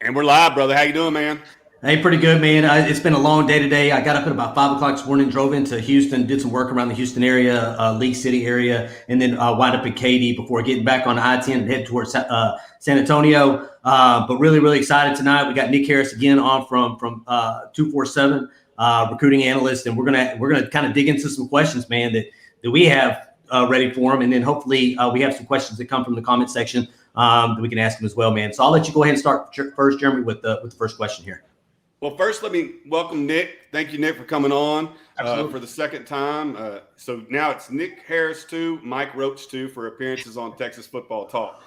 And we're live, brother. How you doing, man? Hey, pretty good, man. It's been a long day today. I got up at about 5 o'clock this morning, drove into Houston, did some work around the Houston area, League City area, and then wound up in Katy before getting back on I-10 and head towards San Antonio. But really, really excited tonight. We got Nick Harris again on from 247 recruiting analyst, and we're gonna kind of dig into some questions, man, that we have ready for him, and then hopefully we have some questions that come from the comment section that we can ask him as well, man. So I'll let you go ahead and start first, Jeremy, with the first question here. Well, first, let me welcome Nick. Thank you, Nick, for coming on for the second time. So now it's Nick Harris 2, Mike Roach 2 for appearances on Texas Football Talk.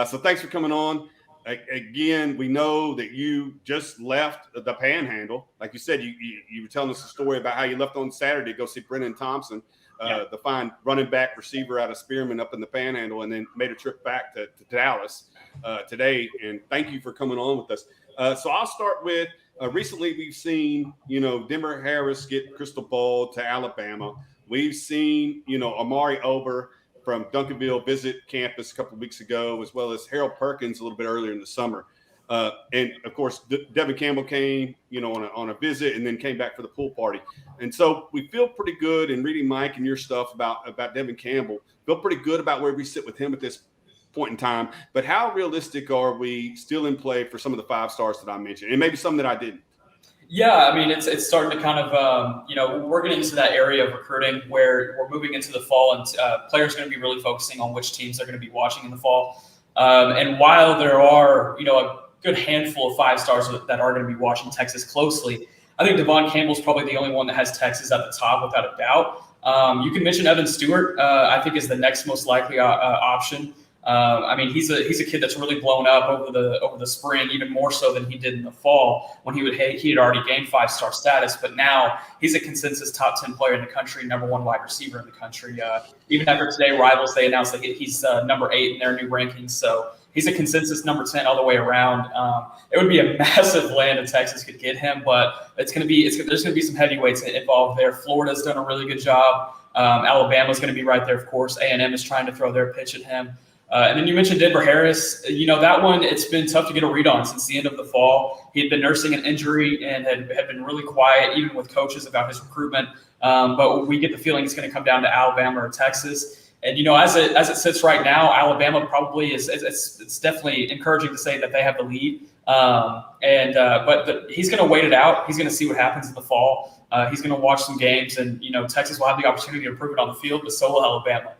So thanks for coming on. Again, we know that you just left the Panhandle. Like you said, you were telling us a story about how you left on Saturday to go see Brennan Thompson, the fine running back receiver out of Spearman up in the Panhandle, and then made a trip back to Dallas today. And thank you for coming on with us. So I'll start with, recently we've seen, Denver Harris get crystal ball to Alabama. We've seen, Amari Ober from Duncanville visit campus a couple of weeks ago, as well as Harold Perkins a little bit earlier in the summer. And of course, Devin Campbell came, on a visit and then came back for the pool party. And so we feel pretty good in reading Mike and your stuff about Devin Campbell. Feel pretty good about where we sit with him at this point in time. But how realistic are we still in play for some of the 5 stars that I mentioned, and maybe some that I didn't? Yeah, I mean, it's starting to kind of, we're getting into that area of recruiting where we're moving into the fall, and players are going to be really focusing on which teams they're going to be watching in the fall. And while there are, a good handful of 5 stars that are going to be watching Texas closely, I think Devon Campbell's probably the only one that has Texas at the top without a doubt. You can mention Evan Stewart, I think, is the next most likely option. I mean, he's a kid that's really blown up over the spring, even more so than he did in the fall when he had already gained 5-star status. But now he's a consensus top 10 player in the country, number 1 wide receiver in the country. Even after today, Rivals, they announced that he's number 8 in their new rankings. So he's a consensus number 10 all the way around. It would be a massive land if Texas could get him, but there's going to be some heavyweights involved there. Florida's done a really good job. Alabama's going to be right there, of course. A&M is trying to throw their pitch at him. And then you mentioned Denver Harris. That one, it's been tough to get a read on since the end of the fall. He had been nursing an injury and had been really quiet, even with coaches, about his recruitment. But we get the feeling it's going to come down to Alabama or Texas. And, as it sits right now, Alabama probably is. It's definitely encouraging to say that they have the lead. But he's going to wait it out. He's going to see what happens in the fall. He's going to watch some games, and Texas will have the opportunity to prove it on the field, but so will Alabama.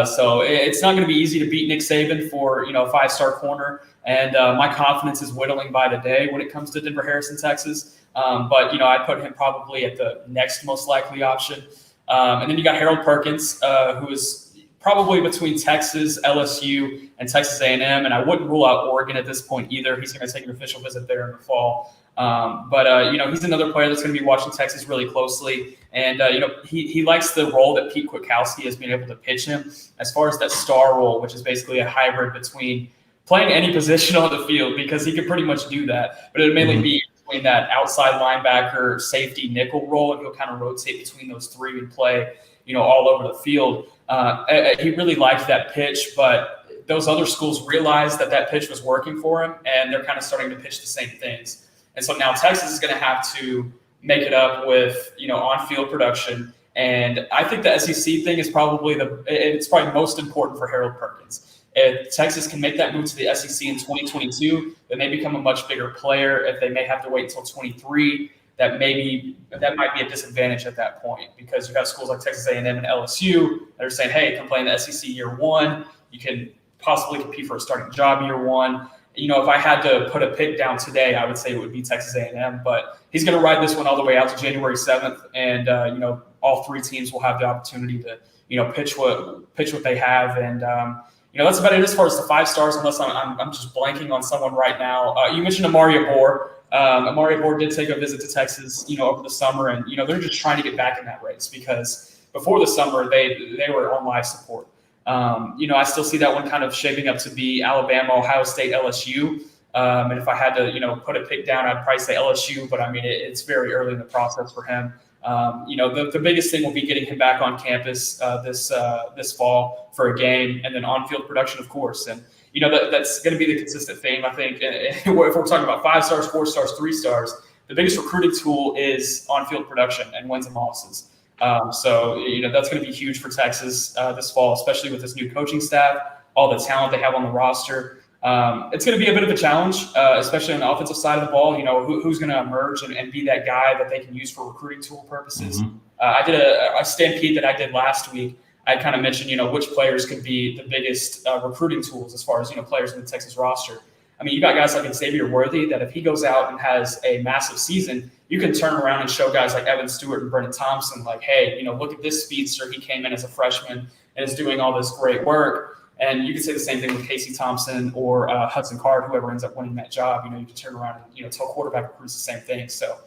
So it's not going to be easy to beat Nick Saban for, a 5-star corner. And my confidence is whittling by the day when it comes to Denver Harris in Texas. But I put him probably at the next most likely option. And then you got Harold Perkins, who is probably between Texas, LSU, and Texas A&M. And I wouldn't rule out Oregon at this point either. He's going to take an official visit there in the fall. But he's another player that's going to be watching Texas really closely. And, he likes the role that Pete Kwiatkowski has been able to pitch him as far as that star role, which is basically a hybrid between playing any position on the field, because he can pretty much do that. But it would mainly be between that outside linebacker, safety, nickel role, and he'll kind of rotate between those 3 and play, all over the field. He really liked that pitch, but those other schools realized that pitch was working for him, and they're kind of starting to pitch the same things. And so now Texas is going to have to make it up with, on-field production. And I think the SEC thing is probably most important for Harold Perkins. If Texas can make that move to the SEC in 2022, then they become a much bigger player. If they may have to wait until 23, that might be a disadvantage at that point, because you have schools like Texas A&M and LSU that are saying, hey, you can play in the SEC year 1. You can possibly compete for a starting job year 1. If I had to put a pick down today, I would say it would be Texas A&M, but he's going to ride this one all the way out to January 7th. And, all 3 teams will have the opportunity to, pitch what they have. And, that's about it as far as the 5 stars, unless I'm just blanking on someone right now. You mentioned Amari Ober. Amari Ober did take a visit to Texas, over the summer, and, they're just trying to get back in that race, because before the summer, they were on life support. I still see that one kind of shaping up to be Alabama, Ohio State, LSU. And if I had to, put a pick down, I'd probably say LSU, but I mean, it's very early in the process for him. The biggest thing will be getting him back on campus this fall for a game, and then on-field production, of course. And that's going to be the consistent theme, I think. And if we're talking about 5 stars, 4 stars, 3 stars, the biggest recruiting tool is on-field production and wins and losses. So that's going to be huge for Texas this fall, especially with this new coaching staff, all the talent they have on the roster. It's going to be a bit of a challenge, especially on the offensive side of the ball. Who's going to emerge and be that guy that they can use for recruiting tool purposes. Mm-hmm. I did a stampede that I did last week. I kind of mentioned, which players could be the biggest recruiting tools as far as, players in the Texas roster. I mean, you got guys like 𝗟𝗜𝗞𝗘 that if he goes out and has a massive season, you can turn around and show guys like Evan Stewart and Brendan Thompson, like, hey, look at this speedster. He came in as a freshman and is doing all this great work. And you can say the same thing with Casey Thompson or Hudson Card, whoever ends up winning that job. You can turn around and, tell quarterback recruits the same thing. So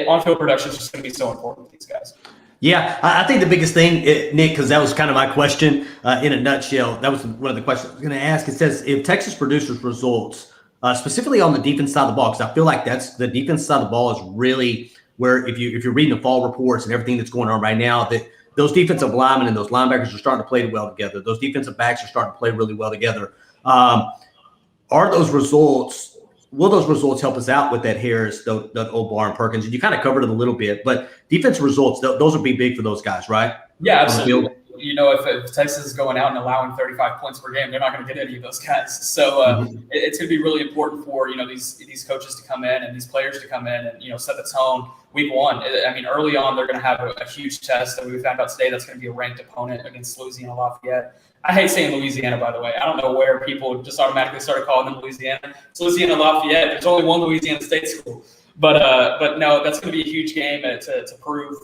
on-field production is just going to be so important with these guys. Yeah, I think the biggest thing, Nick, because that was kind of my question in a nutshell. That was one of the questions I was going to ask. It says, if Texas produces results, specifically on the defense side of the ball, because I feel like that's the defense side of the ball is really where if you're reading the fall reports and everything that's going on right now, that those defensive linemen and those linebackers are starting to play well together. Those defensive backs are starting to play really well together. Will those results help us out with that Harris, that Obar and Perkins? And you kind of covered it a little bit, but defensive results, those will be big for those guys, right? Yeah, absolutely. If Texas is going out and allowing 35 points per game, they're not going to get any of those guys. So it's going to be really important for, these coaches to come in and these players to come in and, set the tone week one. I mean, early on, they're going to have a huge test that we found out today that's going to be a ranked opponent against Louisiana Lafayette. I hate saying Louisiana, by the way. I don't know where people just automatically started calling them Louisiana. It's Louisiana Lafayette. There's only one Louisiana State school. But no, that's going to be a huge game to prove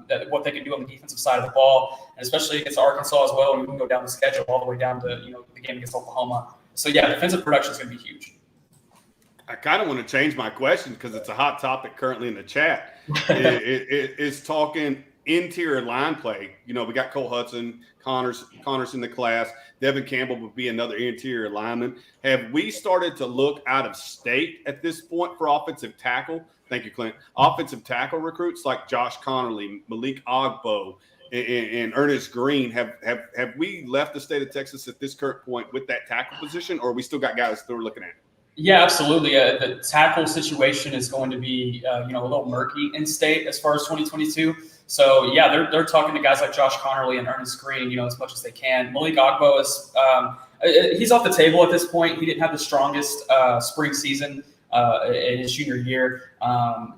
that what they can do on the defensive side of the ball, and especially against Arkansas as well. And we can go down the schedule all the way down to the game against Oklahoma. So yeah, defensive production is going to be huge. I kind of want to change my question because it's a hot topic currently in the chat. It's talking interior line play. We got Cole Hudson, Connors in the class. Devin Campbell would be another interior lineman. Have we started to look out of state at this point for offensive tackle? Thank you, Clint. Offensive tackle recruits like Josh Connerly, Malik Murphy, and Ernest Green. Have we left the state of Texas at this current point with that tackle position, or we still got guys that we're looking at? Yeah, absolutely. The tackle situation is going to be, a little murky in state as far as 2022. So yeah, they're talking to guys like Josh Connerly and Ernest Green, as much as they can. Malik Murphy is he's off the table at this point. He didn't have the strongest spring season in his junior year.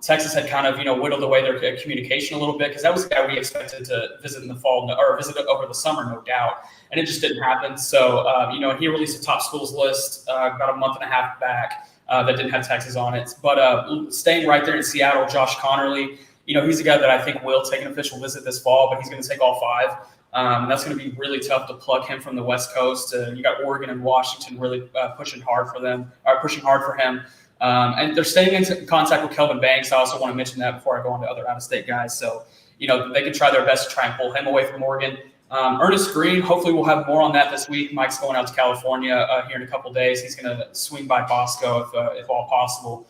Texas had kind of whittled away their communication a little bit because that was the guy we expected to visit in the fall or visit over the summer, no doubt, and it just didn't happen. So he released a top schools list about a month and a half back that didn't have Texas on it. But staying right there in Seattle, Josh Connerly. He's a guy that I think will take an official visit this fall, but he's going to take all 5. And that's going to be really tough to pluck him from the West Coast. You got Oregon and Washington really pushing hard for him. And they're staying in contact with Kelvin Banks. I also want to mention that before I go on to other out-of-state guys. So, they can try their best to try and pull him away from Oregon. Ernest Green, hopefully we'll have more on that this week. Mike's going out to California here in a couple days. He's going to swing by Bosco if all possible.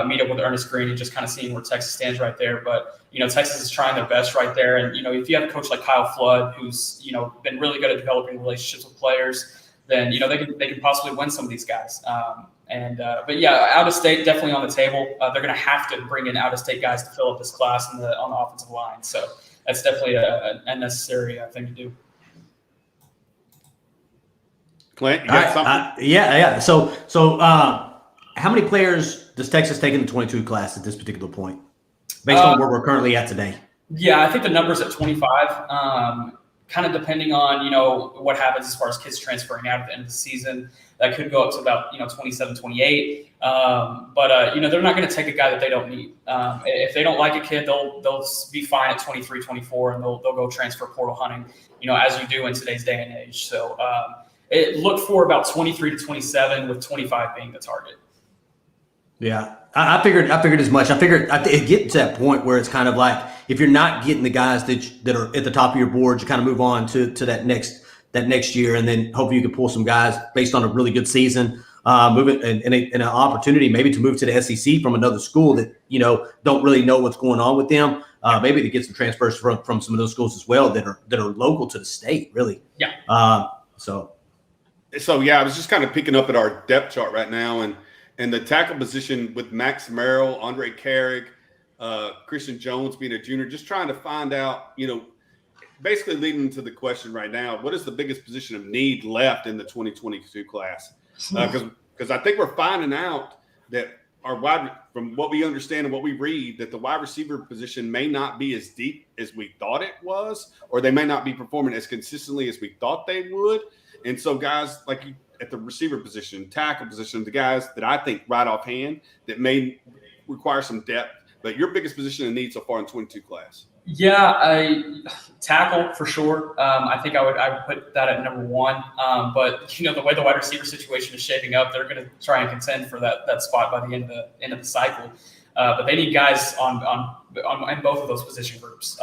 Meet up with Ernest Green and just kind of seeing where Texas stands right there. But, Texas is trying their best right there. And, if you have a coach like Kyle Flood, who's, been really good at developing relationships with players, then, they can possibly win some of these guys. But yeah, out of state, definitely on the table. They're going to have to bring in out of state guys to fill up this class on the offensive line. So that's definitely a necessary thing to do. Clint, you got something? Yeah. So how many players does Texas take in the 22 class at this particular point, based on where we're currently at today? Yeah, I think the number's at 25. Kind of depending on, what happens as far as kids transferring out at the end of the season. That could go up to about, 27, 28. But they're not going to take a guy that they don't need. If they don't like a kid, they'll be fine at 23, 24, and they'll go transfer portal hunting, as you do in today's day and age. So look for about 23 to 27, with 25 being the target. Yeah, I figured as much. It gets to that point where it's kind of like if you're not getting the guys that are at the top of your board, you kind of move on to that next year, and then hopefully you can pull some guys based on a really good season, moving and an opportunity maybe to move to the SEC from another school that don't really know what's going on with them. Maybe to get some transfers from some of those schools as well that are local to the state, really. Yeah. So yeah, I was just kind of picking up at our depth chart right now, and the tackle position with Max Merrill, Andre Carrick, Christian Jones being a junior, just trying to find out, basically leading to the question right now, what is the biggest position of need left in the 2022 class? Because I think we're finding out that from what we understand and what we read, that the wide receiver position may not be as deep as we thought it was, or they may not be performing as consistently as we thought they would. And so guys like you at the receiver position, tackle position, the guys that I think right offhand that may require some depth, but your biggest position of need so far in 22 class. Yeah, tackle for sure. I think I would put that at number one. But the way the wide receiver situation is shaping up, they're going to try and contend for that spot by the end of the cycle. But they need guys on both of those position groups.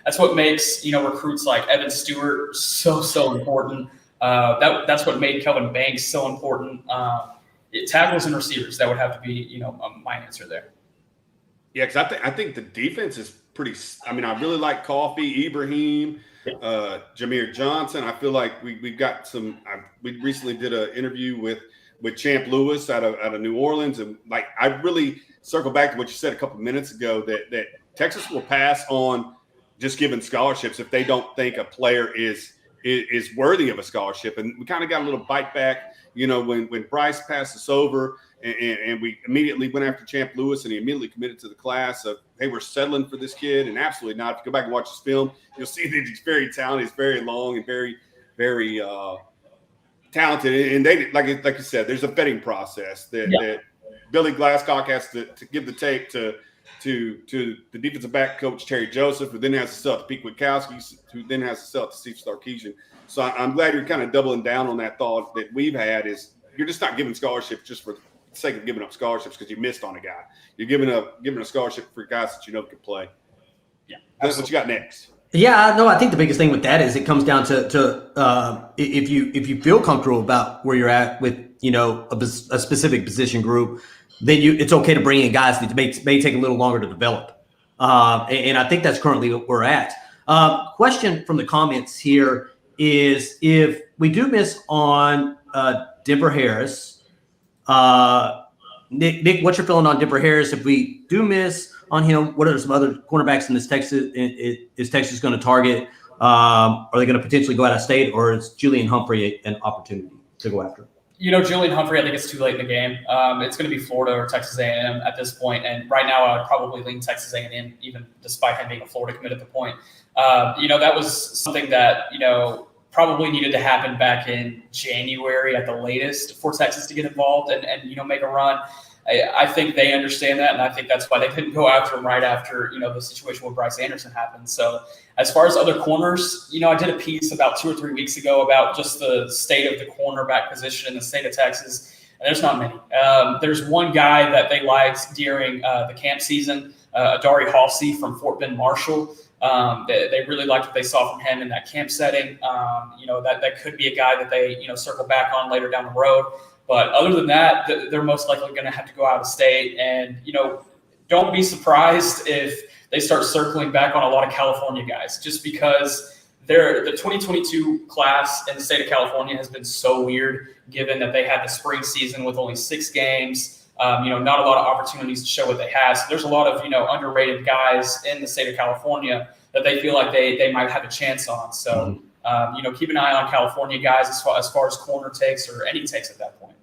That's what makes recruits like Evan Stewart so important. That's what made Kelvin Banks so important. Tackles and receivers, that would have to be my answer there. Yeah, because I think the defense is pretty. I mean, I really like Coffee, Ibrahim, Jameer Johnson. I feel like we've got some. We recently did an interview with Champ Lewis out of New Orleans, and like I really circle back to what you said a couple of minutes ago that Texas will pass on just giving scholarships if they don't think a player is worthy of a scholarship. And we kind of got a little bite back, when Bryce passed us over. And we immediately went after Champ Lewis, and he immediately committed to the class of, hey, we're settling for this kid. And absolutely not. If you go back and watch his film, you'll see that he's very talented. He's very long and very, very talented. And they, like you said, there's a vetting process that Billy Glasscock has to give the tape to the defensive back coach, Terry Joseph, who then has to sell it to Pete Witkowski, who then has to sell it to Steve Sarkisian. So I'm glad you're kind of doubling down on that thought that we've had is you're just not giving scholarships just for sake of giving up scholarships because you missed on a guy. You're giving a scholarship for guys that can play. Yeah, that's what you got next. Yeah, no, I think the biggest thing with that is it comes down to if you feel comfortable about where you're at with a specific position group, then it's okay to bring in guys that may take a little longer to develop, and I think that's currently what we're at. Question from the comments here is if we do miss on Denver Harris. Nick, what's your feeling on Denver Harris? If we do miss on him, what are some other cornerbacks in this Texas? Is Texas going to target? Are they going to potentially go out of state, or is Julian Humphrey an opportunity to go after? Julian Humphrey, I think it's too late in the game. It's going to be Florida or Texas A&M at this point, and right now I would probably lean Texas A&M, even despite him being a Florida commit at the point. That was something that probably needed to happen back in January at the latest for Texas to get involved and make a run. I think they understand that, and I think that's why they couldn't go after him right after the situation with Bryce Anderson happened. So as far as other corners, I did a piece about 2 or 3 weeks ago about just the state of the cornerback position in the state of Texas, and there's not many. There's one guy that they liked during the camp season, Adari Halsey from Fort Bend Marshall. They really liked what they saw from him in that camp setting. That could be a guy that they circle back on later down the road. But other than that, they're most likely going to have to go out of state. And don't be surprised if they start circling back on a lot of California guys, just because the 2022 class in the state of California has been so weird, given that they had the spring season with only 6 games. Not a lot of opportunities to show what they have. So there's a lot of, underrated guys in the state of California that they feel like they might have a chance on. So, keep an eye on California guys as far as corner takes or any takes at that point.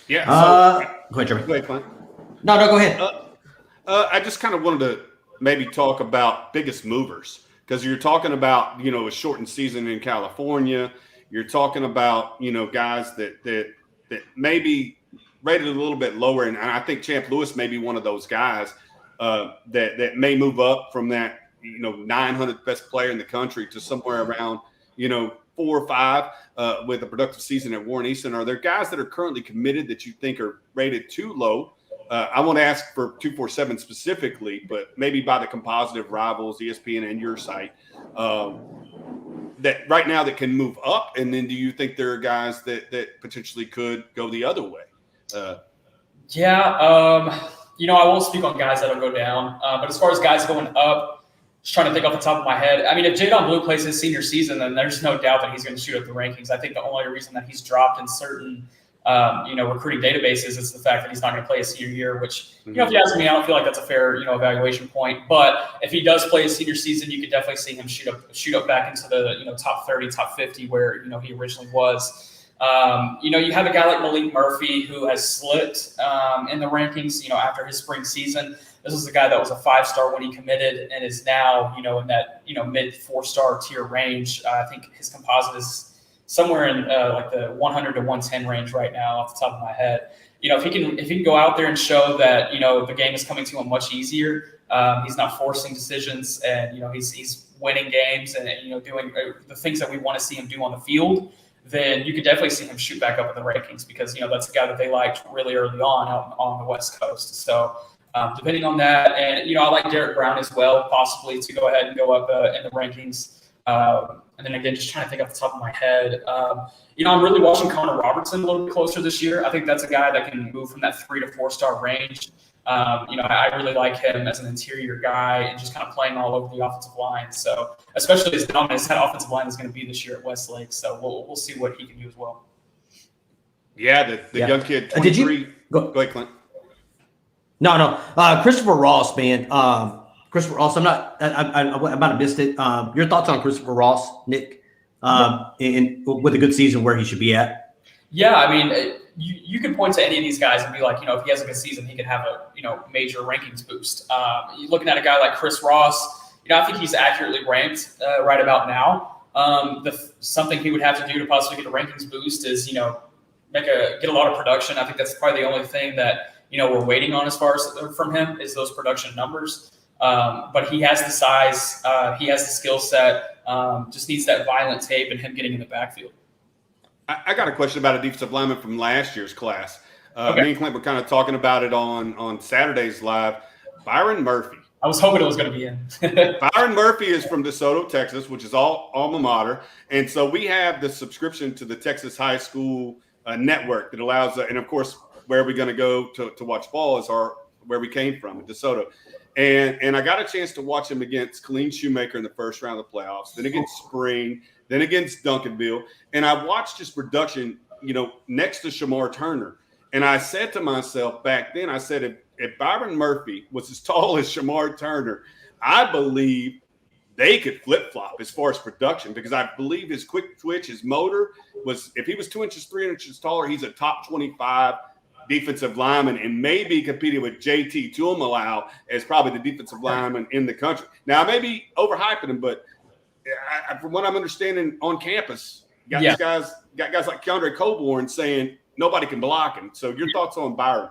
Yeah. Go ahead, Jeremy. Go ahead, Clint. No, go ahead. I just kind of wanted to maybe talk about biggest movers because you're talking about, a shortened season in California. You're talking about, guys that maybe rated a little bit lower, and I think Champ Lewis may be one of those guys that may move up from that 900th best player in the country to somewhere around 4 or 5 with a productive season at Warren Easton. Are there guys that are currently committed that you think are rated too low? I won't ask for 247 specifically, but maybe by the composite of Rivals, ESPN, and your site that right now that can move up. And then do you think there are guys that potentially could go the other way? I won't speak on guys that'll go down. But as far as guys going up, Just trying to think off the top of my head. I mean, if Jadon Blue plays his senior season, then there's no doubt that he's going to shoot up the rankings. I think the only reason that he's dropped in certain, recruiting databases is the fact that he's not going to play his senior year, which, if you ask me, I don't feel like that's a fair, evaluation point. But if he does play his senior season, you could definitely see him shoot up back into the, top 30, top 50, where, he originally was. You have a guy like Malik Murphy who has slipped in the rankings, after his spring season. This is a guy that was a 5-star when he committed and is now, in that, mid 4-star tier range. I think his composite is somewhere in like the 100 to 110 range right now off the top of my head. If he can go out there and show that, the game is coming to him much easier, he's not forcing decisions and, he's winning games and, doing the things that we want to see him do on the field, then you could definitely see him shoot back up in the rankings because, that's a guy that they liked really early on out on the West Coast. So depending on that, and, I like Derek Brown as well, possibly to go ahead and go up in the rankings. And then again, just trying to think off the top of my head, I'm really watching Conan Robertson a little bit closer this year. I think that's a guy that can move from that 3 to 4-star range. I really like him as an interior guy and just kind of playing all over the offensive line. So especially as dominant as that offensive line is going to be this year at Westlake. So we'll see what he can do as well. Yeah, the young kid, 23. Go ahead, Clint. No. Christopher Ross, man. Christopher Ross, I might have missed it. Your thoughts on Christopher Ross, Nick, with a good season where he should be at? Yeah, I mean, you could point to any of these guys and be like, if he has a good season, he could have a, major rankings boost. You're looking at a guy like Chris Ross, I think he's accurately ranked right about now. Something he would have to do to possibly get a rankings boost is, get a lot of production. I think that's probably the only thing that, we're waiting on as far as from him is those production numbers. But he has the size, he has the skill set, just needs that violent tape and him getting in the backfield. I got a question about a defensive lineman from last year's class. Okay. Me and Clint were kind of talking about it on Saturday's live. Byron Murphy. I was hoping it was going to be in. Byron Murphy is from DeSoto, Texas, which is all alma mater. And so we have the subscription to the Texas High School network that allows, and of course, where we're going to go to watch ball is where we came from, DeSoto. And I got a chance to watch him against Kavon Sherman in the first round of the playoffs, then against Spring, then against Duncanville. And I watched his production, next to Shamar Turner. And I said to myself back then, I said, if Byron Murphy was as tall as Shamar Turner, I believe they could flip-flop as far as production because I believe his quick twitch, his motor was, if he was 2 inches, 3 inches taller, he's a top 25 defensive lineman and maybe competing with JT @𝗟𝗏𝗡𝗏 as probably the defensive lineman in the country. Now, I may be overhyping him, but from what I'm understanding on campus, got guys like Keandre Coburn saying nobody can block him. So your thoughts on Byron?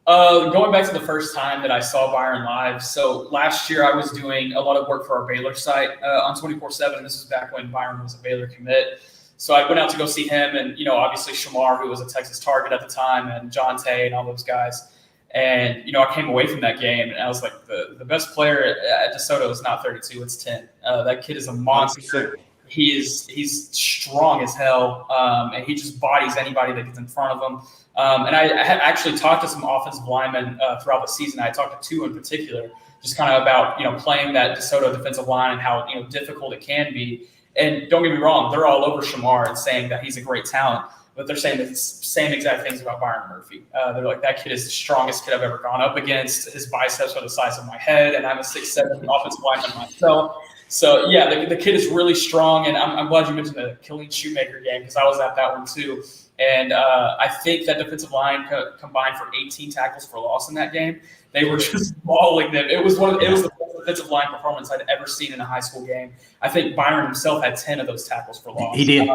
Going back to the first time that I saw Byron live. So last year I was doing a lot of work for our Baylor site on 24/7. This was back when Byron was a Baylor commit. So I went out to go see him and, obviously Shamar, who was a Texas target at the time, and Jonte and all those guys. And, I came away from that game and I was like, the best player at DeSoto is not 32, it's 10. That kid is a monster. 100%. He's strong as hell, and he just bodies anybody that gets in front of him. And I had actually talked to some offensive linemen throughout the season. I talked to 2 in particular, just kind of about, playing that DeSoto defensive line and how, difficult it can be. And don't get me wrong, they're all over Shamar and saying that he's a great talent, but they're saying the same exact things about Byron Murphy. They're like, that kid is the strongest kid I've ever gone up against. His biceps are the size of my head, and I'm a 6'7" offensive lineman myself. So, yeah, the kid is really strong, and I'm glad you mentioned the Kavon Sherman game because I was at that one too. And I think that defensive line combined for 18 tackles for loss in that game. They were just mauling them. It was the best defensive line performance I'd ever seen in a high school game. I think Byron himself had 10 of those tackles for loss. He did.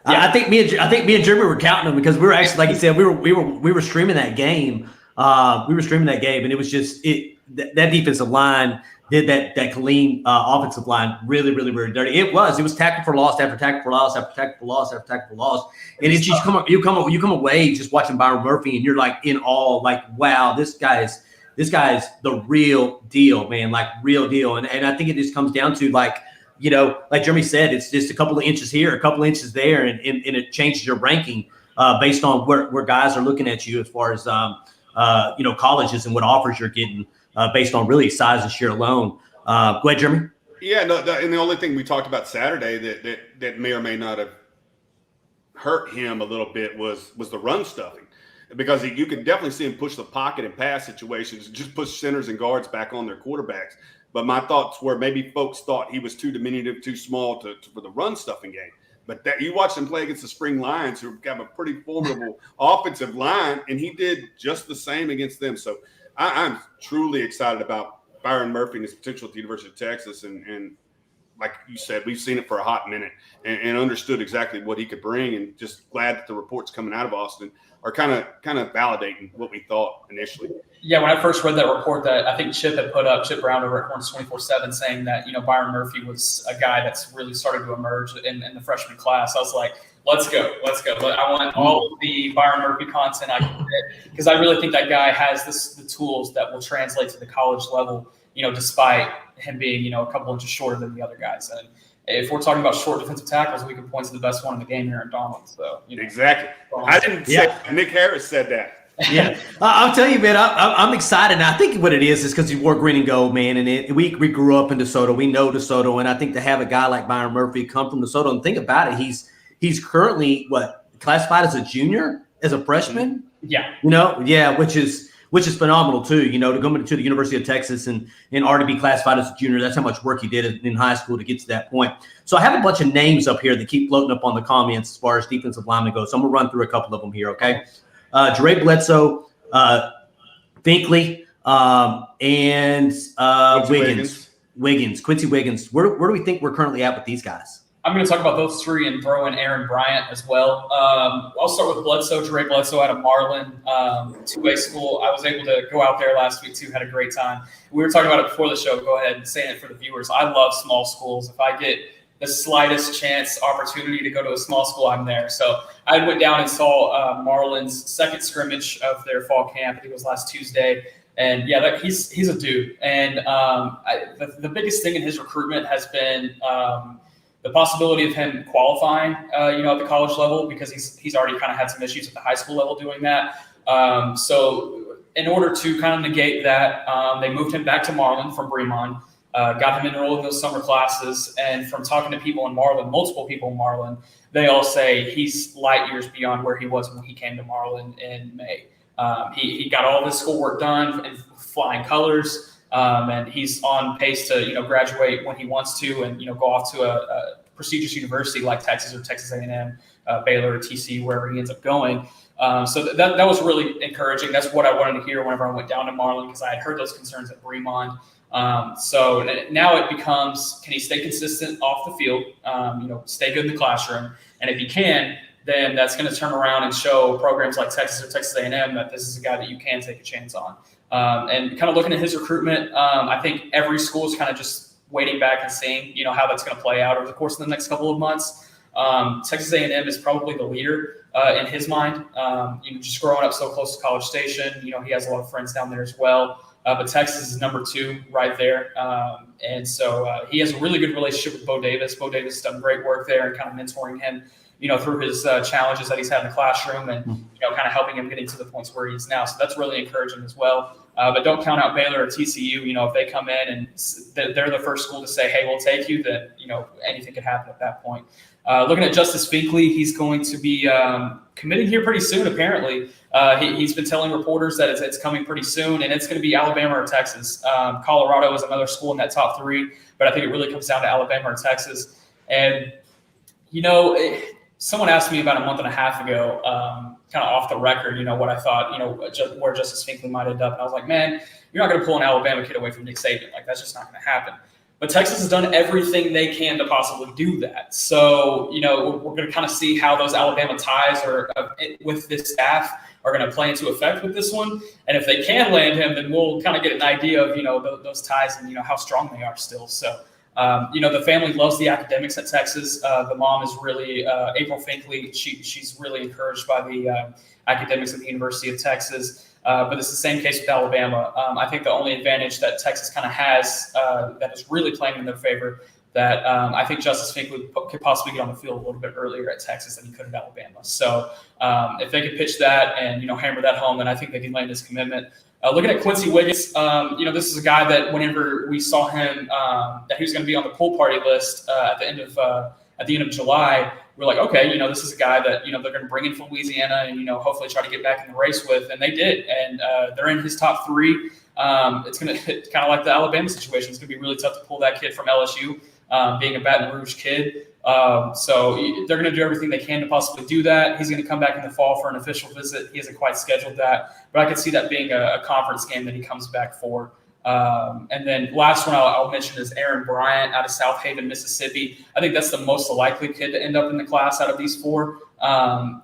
I think me and Jeremy were counting them because we were actually, like you said, we were streaming that game. And it was just that defensive line did that 𝗟𝗏𝗡 offensive line really, really, really dirty. It was tackle for loss after tackle for loss after tackle for loss after tackle for loss. And it's just you come away just watching Byron Murphy and you're like in awe, like, wow, this guy's the real deal, man, like real deal. And I think it just comes down to like Jeremy said, it's just a couple of inches here, a couple of inches there, and it changes your ranking based on where guys are looking at you as far as colleges and what offers you're getting based on really size and sheer alone. Go ahead, Jeremy. Yeah, no, and the only thing we talked about Saturday that may or may not have hurt him a little bit was the run stuffing, because you could definitely see him push the pocket and pass situations, just push centers and guards back on their quarterbacks. But my thoughts were maybe folks thought he was too diminutive, too small for the run stuffing game. But that you watch him play against the Spring Lions, who have a pretty formidable offensive line, and he did just the same against them. So I'm truly excited about Byron Murphy and his potential at the University of Texas. And like you said, we've seen it for a hot minute and understood exactly what he could bring, and just glad that the reports coming out of Austin are kind of validating what we thought initially. Yeah, when I first read that report that I think Chip had put up, Chip Brown over at Horns 24/7, saying that, Byron Murphy was a guy that's really started to emerge in the freshman class, I was like, let's go. I want all of the Byron Murphy content I can get, because I really think that guy has the tools that will translate to the college level, despite him being, a couple inches shorter than the other guys. And if we're talking about short defensive tackles, we can point to the best one in the game here in Donald. So exactly. I didn't say Nick Harris said that. Yeah, I'll tell you, man, I'm excited. And I think what it is because he wore green and gold, man. And we grew up in DeSoto. We know DeSoto. And I think to have a guy like Byron Murphy come from DeSoto, and think about it, he's currently classified as a junior, as a freshman. Yeah. Which is phenomenal too. To go into the University of Texas and already be classified as a junior. That's how much work he did in high school to get to that point. So I have a bunch of names up here that keep floating up on the comments as far as defensive linemen go. So I'm gonna run through a couple of them here. Okay. 𝗟𝗜𝗞𝗘 𝗦𝗨𝗕𝗘, and Wiggins, Quincy Wiggins. Where do we think we're currently at with these guys? I'm going to talk about those three and throw in Aaron Bryant as well. I'll start with 𝗟𝗜𝗞𝗘 Bledsoe out of Marlin, 2A school. I was able to go out there last week too, had a great time. We were talking about it before the show. Go ahead and say it for the viewers. I love small schools. If I get the slightest chance opportunity to go to a small school, I'm there. So I went down and saw Marlin's second scrimmage of their fall camp. I think it was last Tuesday. And yeah, he's a dude. And the biggest thing in his recruitment has been the possibility of him qualifying, at the college level, because he's already kind of had some issues at the high school level doing that. So in order to kind of negate that, they moved him back to Marlin from Bremond. Got him enrolled in those summer classes, and from talking to people in Marlin, multiple people in Marlin, they all say he's light years beyond where he was when he came to Marlin in May. He got all of his schoolwork done in flying colors, and he's on pace to graduate when he wants to, and go off to a prestigious university like Texas or Texas A&M, Baylor or TCU, wherever he ends up going. So that was really encouraging. That's what I wanted to hear whenever I went down to Marlin, because I had heard those concerns at Bremond. So now it becomes, can he stay consistent off the field, stay good in the classroom? And if he can, then that's going to turn around and show programs like Texas or Texas A&M that this is a guy that you can take a chance on. And kind of looking at his recruitment, I think every school is kind of just waiting back and seeing, how that's going to play out over the course of the next couple of months. Texas A&M is probably the leader in his mind. Just growing up so close to College Station, he has a lot of friends down there as well. But Texas is number 2 right there. And so he has a really good relationship with Bo Davis. Bo Davis has done great work there and kind of mentoring him, through his challenges that he's had in the classroom, and, kind of helping him getting to the points where he is now. So that's really encouraging as well. But don't count out Baylor or TCU. If they come in and they're the first school to say, hey, we'll take you, then, anything could happen at that point. Looking at Justice Finkley, he's going to be committing here pretty soon, apparently. He's been telling reporters that it's coming pretty soon, and it's going to be Alabama or Texas. Colorado is another school in that top 3, but I think it really comes down to Alabama or Texas. And, someone asked me about a month and a half ago, kind of off the record, what I thought, where Justice Finkley might end up. And I was like, man, you're not going to pull an Alabama kid away from Nick Saban. Like, that's just not going to happen. But Texas has done everything they can to possibly do that. So, we're going to kind of see how those Alabama ties with this staff are going to play into effect with this one. And if they can land him, then we'll kind of get an idea of, those ties and, how strong they are still. So, the family loves the academics at Texas. The mom is really, April Finkley, she's really encouraged by the academics at the University of Texas. But it's the same case with Alabama. I think the only advantage that Texas kind of has that is really playing in their favor that I think Justice Fink could possibly get on the field a little bit earlier at Texas than he could at Alabama. So if they could pitch that and, hammer that home, then I think they can land his commitment. Looking at Quincy Wiggins, this is a guy that whenever we saw him, that he was going to be on the pool party list at the end of July, we're like, okay, this is a guy that, they're going to bring in from Louisiana and, hopefully try to get back in the race with. And they did. And they're in his top 3. It's going to kind of like the Alabama situation. It's going to be really tough to pull that kid from LSU, being a Baton Rouge kid. So they're going to do everything they can to possibly do that. He's going to come back in the fall for an official visit. He hasn't quite scheduled that, but I could see that being a conference game that he comes back for. And then last one I'll mention is Aaron Bryant out of South Haven, Mississippi. I think that's the most likely kid to end up in the class out of these 4.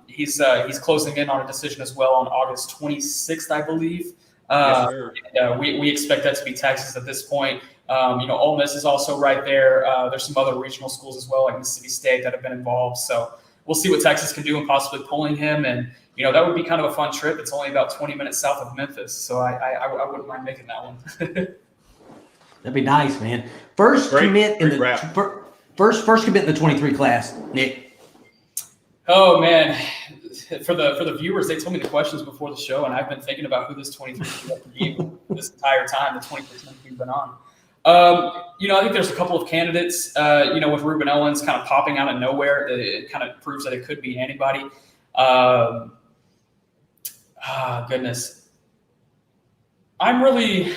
He's closing in on a decision as well on August 26th, I believe. Yes, sir. We expect that to be Texas at this point. Ole Miss is also right there. There's some other regional schools as well, like Mississippi State, that have been involved. So we'll see what Texas can do in possibly pulling him. And, that would be kind of a fun trip. It's only about 20 minutes south of Memphis. So I wouldn't mind making that one. That'd be nice, man. First commit in the 23 class, Nick. Oh, man. For the viewers, they told me the questions before the show, and I've been thinking about who this 23 could be this entire time, the 20% we've been on. I think there's a couple of candidates, with Ruben Owens kind of popping out of nowhere. It kind of proves that it could be anybody. Goodness. I'm really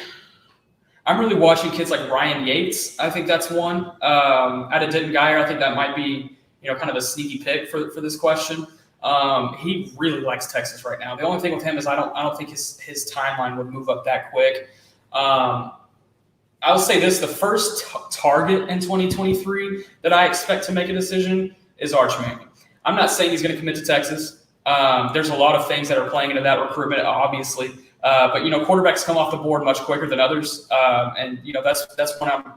watching kids like Ryan Yates. I think that's one. Out of Denton Geyer, I think that might be, kind of a sneaky pick for this question. He really likes Texas right now. The only thing with him is I don't think his timeline would move up that quick. I'll say this: the first target in 2023 that I expect to make a decision is Arch Manning. I'm not saying he's going to commit to Texas. There's a lot of things that are playing into that recruitment, obviously. But quarterbacks come off the board much quicker than others, and that's when we're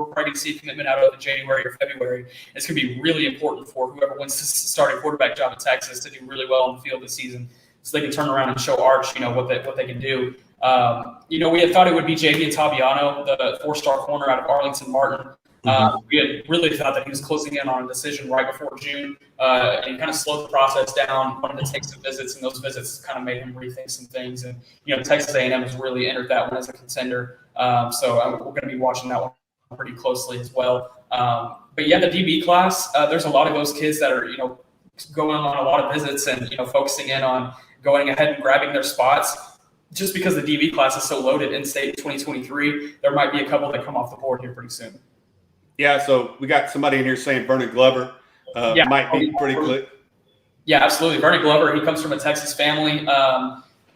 probably going to see commitment out of in January or February. It's going to be really important for whoever wins the starting quarterback job at Texas to do really well on the field this season, so they can turn around and show Arch, what they can do. We had thought it would be Javian Tabiano, the 4-star corner out of Arlington Martin. We had really thought that he was closing in on a decision right before June, and he kind of slowed the process down, wanted to take some visits, and those visits kind of made him rethink some things. And, Texas A&M has really entered that one as a contender. So we're going to be watching that one pretty closely as well. But yeah, the DB class, there's a lot of those kids that are, going on a lot of visits and, focusing in on going ahead and grabbing their spots. Just because the DB class is so loaded in state 2023, there might be a couple that come off the board here pretty soon. Yeah, so we got somebody in here saying Vernon Glover might be pretty quick. Yeah, absolutely. Vernon Glover, he comes from a Texas family.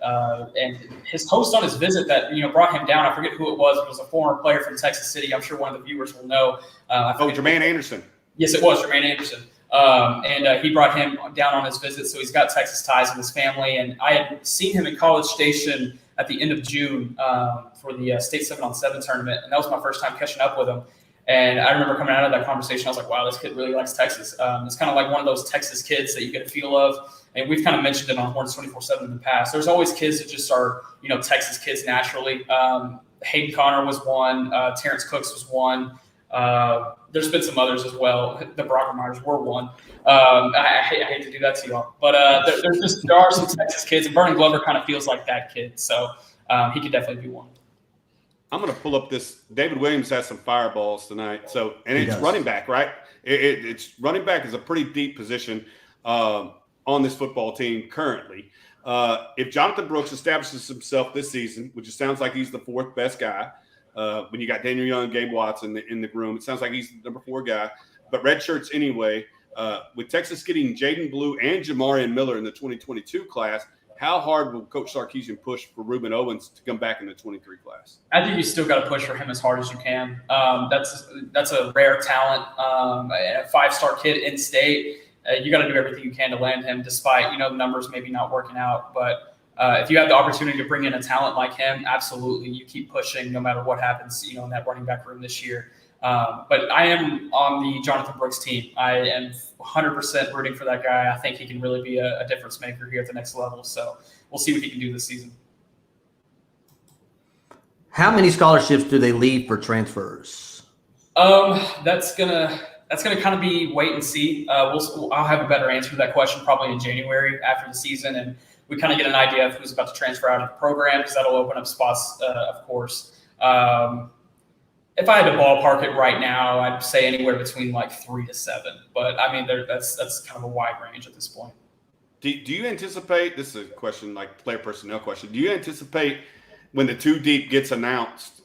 And his host on his visit that, brought him down, I forget who it was a former player from Texas City. I'm sure one of the viewers will know. Jermaine Anderson. Yes, it was Jermaine Anderson. And he brought him down on his visit, so he's got Texas ties in his family. And I had seen him in College Station at the end of June for the State 7-on-7 tournament, and that was my first time catching up with him. And I remember coming out of that conversation, I was like, wow, this kid really likes Texas. It's kind of like one of those Texas kids that you get a feel of. And we've kind of mentioned it on Horns 24/7 in the past. There's always kids that just are, Texas kids naturally. Hayden Connor was one. Terrence Cooks was one. There's been some others as well. The Brockermeyers were one. I hate to do that to y'all. But there are some Texas kids. And Vernon Glover kind of feels like that kid. So he could definitely be one. I'm going to pull up this. David Williams has some fireballs tonight. So, and it's running back, right? It's running back is a pretty deep position on this football team currently. If Jonathan Brooks establishes himself this season, which it sounds like he's the 4th best guy, when you got Daniel Young, Gabe Watson in the room, it sounds like he's the number 4 guy. But red shirts anyway. With Texas getting Jaden Blue and Jamarian Miller in the 2022 class, how hard will Coach Sarkisian push for Ruben Owens to come back in the 23 class? I think you still got to push for him as hard as you can. That's a rare talent, a 5-star kid in state. You got to do everything you can to land him, despite the numbers maybe not working out. But if you have the opportunity to bring in a talent like him, absolutely, you keep pushing no matter what happens. In that running back room this year. But I am on the Jonathan Brooks team. I am 100% rooting for that guy. I think he can really be a difference maker here at the next level. So we'll see what he can do this season. How many scholarships do they leave for transfers? That's gonna kind of be wait and see. I'll have a better answer to that question probably in January after the season, and we kind of get an idea of who's about to transfer out of the program because that'll open up spots, of course. If I had to ballpark it right now, I'd say anywhere between like 3 to 7. But I mean, that's kind of a wide range at this point. Do you anticipate, this is a question like player personnel question, do you anticipate when the 2 deep gets announced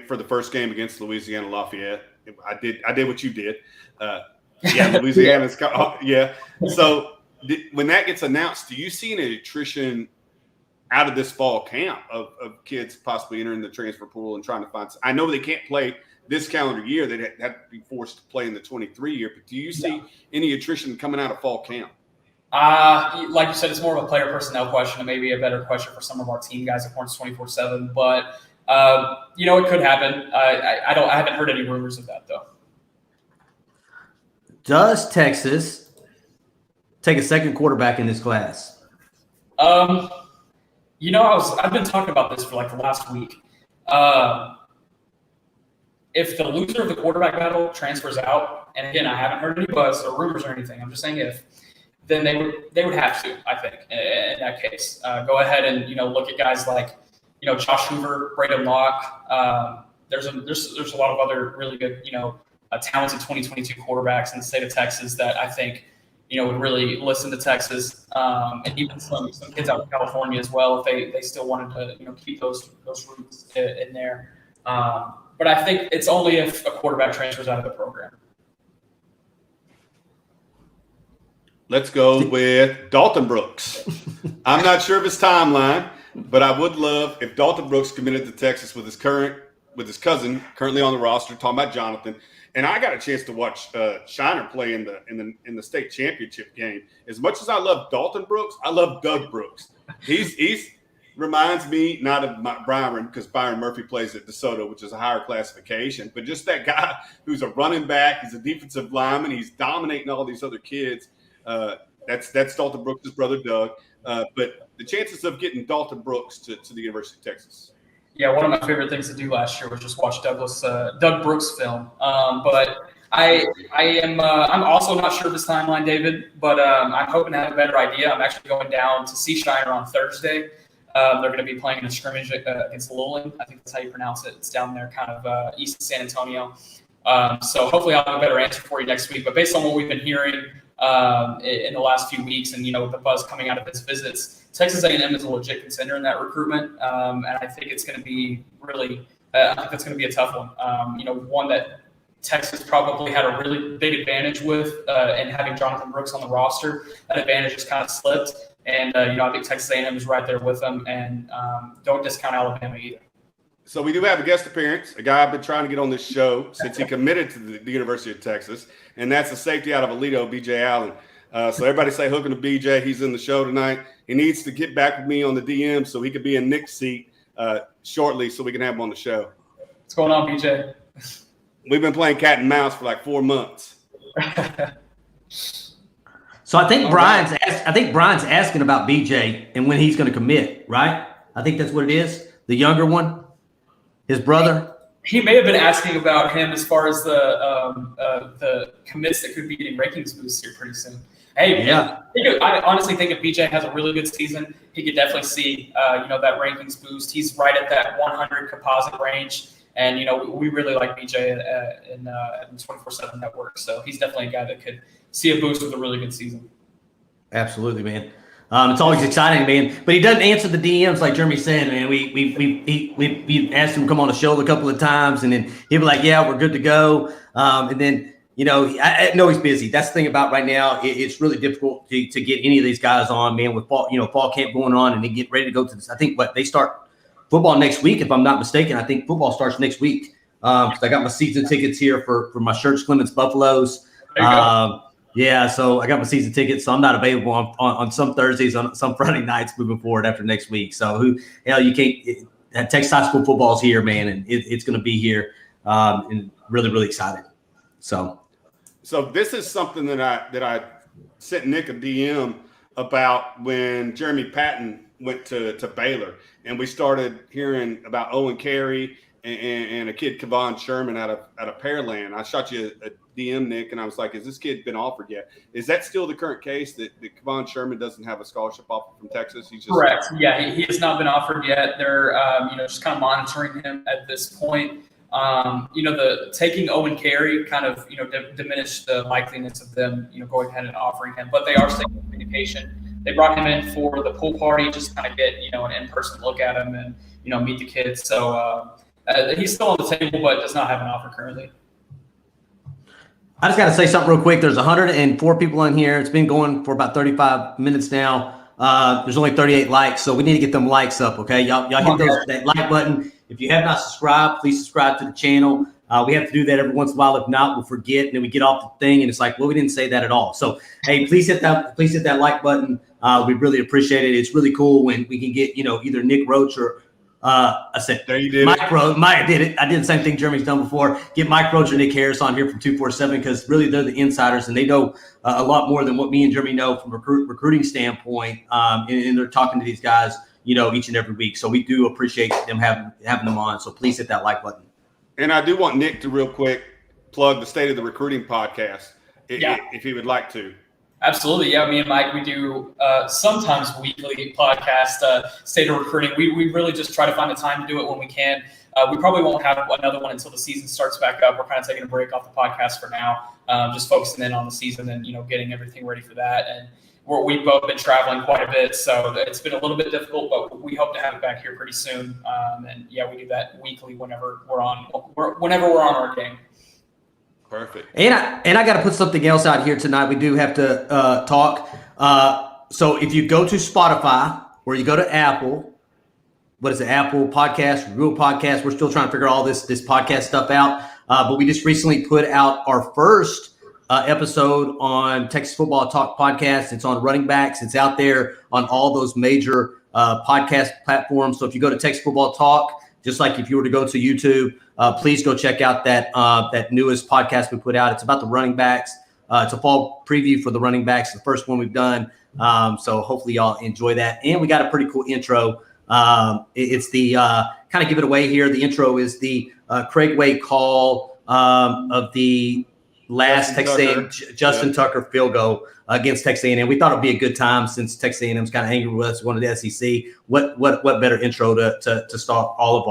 for the first game against Louisiana Lafayette? I did what you did. Louisiana's yeah. So when that gets announced, do you see an attrition out of this fall camp of kids possibly entering the transfer pool and trying to find? I know they can't play this calendar year; they'd have to be forced to play in the 23 year. But do you see any attrition coming out of fall camp? Like you said, it's more of a player personnel question and maybe a better question for some of our team guys at Horns 24/7. But it could happen. I haven't heard any rumors of that though. Does Texas take a second quarterback in this class? I've been talking about this for like the last week. If the loser of the quarterback battle transfers out, and again, I haven't heard any buzz or rumors or anything, I'm just saying if, then they would have to, I think, in that case. Go ahead and, look at guys like, Josh Hoover, Braden Locke. There's a lot of other really good, talented 2022 quarterbacks in the state of Texas that I think, would really listen to Texas, and even some kids out in California as well if they still wanted to keep those roots in there. But I think it's only if a quarterback transfers out of the program. Let's go with Dalton Brooks. I'm not sure of his timeline, but I would love if Dalton Brooks committed to Texas with his cousin currently on the roster, talking about Jonathan. And I got a chance to watch Shiner play in the state championship game. As much as I love Dalton Brooks, I love Doug Brooks. He's reminds me not of Byron, because Byron Murphy plays at DeSoto, which is a higher classification, but just that guy who's a running back. He's a defensive lineman. He's dominating all these other kids. That's Dalton Brooks' brother, Doug. But the chances of getting Dalton Brooks to the University of Texas. Yeah, one of my favorite things to do last year was just watch Doug Brooks film. But I'm also not sure of his timeline, David, but I'm hoping to have a better idea. I'm actually going down to see Shiner on Thursday. They're going to be playing in a scrimmage against Luling. I think that's how you pronounce it. It's down there kind of east of San Antonio. So hopefully I'll have a better answer for you next week. But based on what we've been hearing in the last few weeks and, the buzz coming out of his visits, Texas A&M is a legit contender in that recruitment. And I think it's going to be really I think that's going to be a tough one. One that Texas probably had a really big advantage with and having Jonathan Brooks on the roster. That advantage just kind of slipped. And, I think Texas A&M is right there with them. And don't discount Alabama either. So we do have a guest appearance, a guy I've been trying to get on this show since he committed to the University of Texas, and that's the safety out of Aledo, B.J. Allen. So everybody say hooking to B.J. He's in the show tonight. He needs to get back with me on the DM so he could be in Nick's seat shortly so we can have him on the show. What's going on, B.J.? We've been playing cat and mouse for like 4 months. So I think Brian's asking about B.J. and when he's going to commit, right? I think that's what it is. The younger one, his brother. He may have been asking about him as far as the commits that could be getting rankings boosts here pretty soon. Hey, yeah. I honestly think if BJ has a really good season, he could definitely see that rankings boost. He's right at that 100 composite range, and we really like BJ in the 24/7 network. So he's definitely a guy that could see a boost with a really good season. Absolutely, man. It's always exciting, man. But he doesn't answer the DMs like Jeremy said, man. We asked him to come on the show a couple of times, and then he'll be like, "Yeah, we're good to go." And then I know he's busy. That's the thing about right now. It's really difficult to get any of these guys on, man. With fall camp going on, and they get ready to go to this. I think they start football next week, if I'm not mistaken. I think football starts next week. Because I got my season tickets here for my Church Clements Buffaloes. Yeah, so I got my season tickets, so I'm not available on some Thursdays, on some Friday nights moving forward after next week. So you can't. Texas high school football is here, man, and it's going to be here, and really, really excited. So this is something that I sent Nick a DM about when Jeremy Patton went to Baylor, and we started hearing about Owen Carey and a kid, Kavon Sherman, out of Pearland. I shot you a DM, Nick, and I was like, "Has this kid been offered yet?" Is that still the current case that Kavon Sherman doesn't have a scholarship offer from Texas? He's just correct. Yeah, he has not been offered yet. They're just kind of monitoring him at this point. The taking Owen Carey kind of diminished the likeliness of them going ahead and offering him, but they are staying in communication. They brought him in for the pool party, just kind of get an in-person look at him and meet the kids. So he's still on the table, but does not have an offer currently. I just got to say something real quick. There's 104 people in here. It's been going for about 35 minutes now. There's only 38 likes, so we need to get them likes up, okay? Y'all hit that like button. If you have not subscribed, please subscribe to the channel. We have to do that every once in a while. If not, we'll forget, and then we get off the thing, and it's like, well, we didn't say that at all. So, hey, please hit that like button. We really appreciate it. It's really cool when we can get either Nick Roach or I said there you did Mike Roach. Mike did it. I did the same thing Jeremy's done before. Get Mike Roach or Nick Harris on here from 247 because really they're the insiders and they know a lot more than what me and Jeremy know from a recruiting standpoint. And they're talking to these guys, each and every week. So we do appreciate them having them on. So please hit that like button. And I do want Nick to real quick plug the State of the Recruiting podcast if he would like to. Absolutely. Yeah, me and Mike, we do sometimes weekly podcast, State of Recruiting. We really just try to find the time to do it when we can. We probably won't have another one until the season starts back up. We're kind of taking a break off the podcast for now, just focusing in on the season and, getting everything ready for that. And we've both been traveling quite a bit, so it's been a little bit difficult, but we hope to have it back here pretty soon. And yeah, we do that weekly whenever we're on our game. Perfect. And I got to put something else out here tonight. We do have to talk. So if you go to Spotify or you go to Apple, what is it? Apple Podcast, Google Podcast. We're still trying to figure all this podcast stuff out. But we just recently put out our first episode on Texas Football Talk podcast. It's on running backs. It's out there on all those major podcast platforms. So if you go to Texas Football Talk, just like if you were to go to YouTube, please go check out that newest podcast we put out. It's about the running backs. It's a fall preview for the running backs, the first one we've done. So hopefully y'all enjoy that. And we got a pretty cool intro. It's the kind of give it away here. The intro is the Craig Way call of the last Texas A&M Justin Tucker field goal against Texas A&M. We thought it'd be a good time since Texas A&M's kind of angry with us, one of the SEC. What better intro to start all of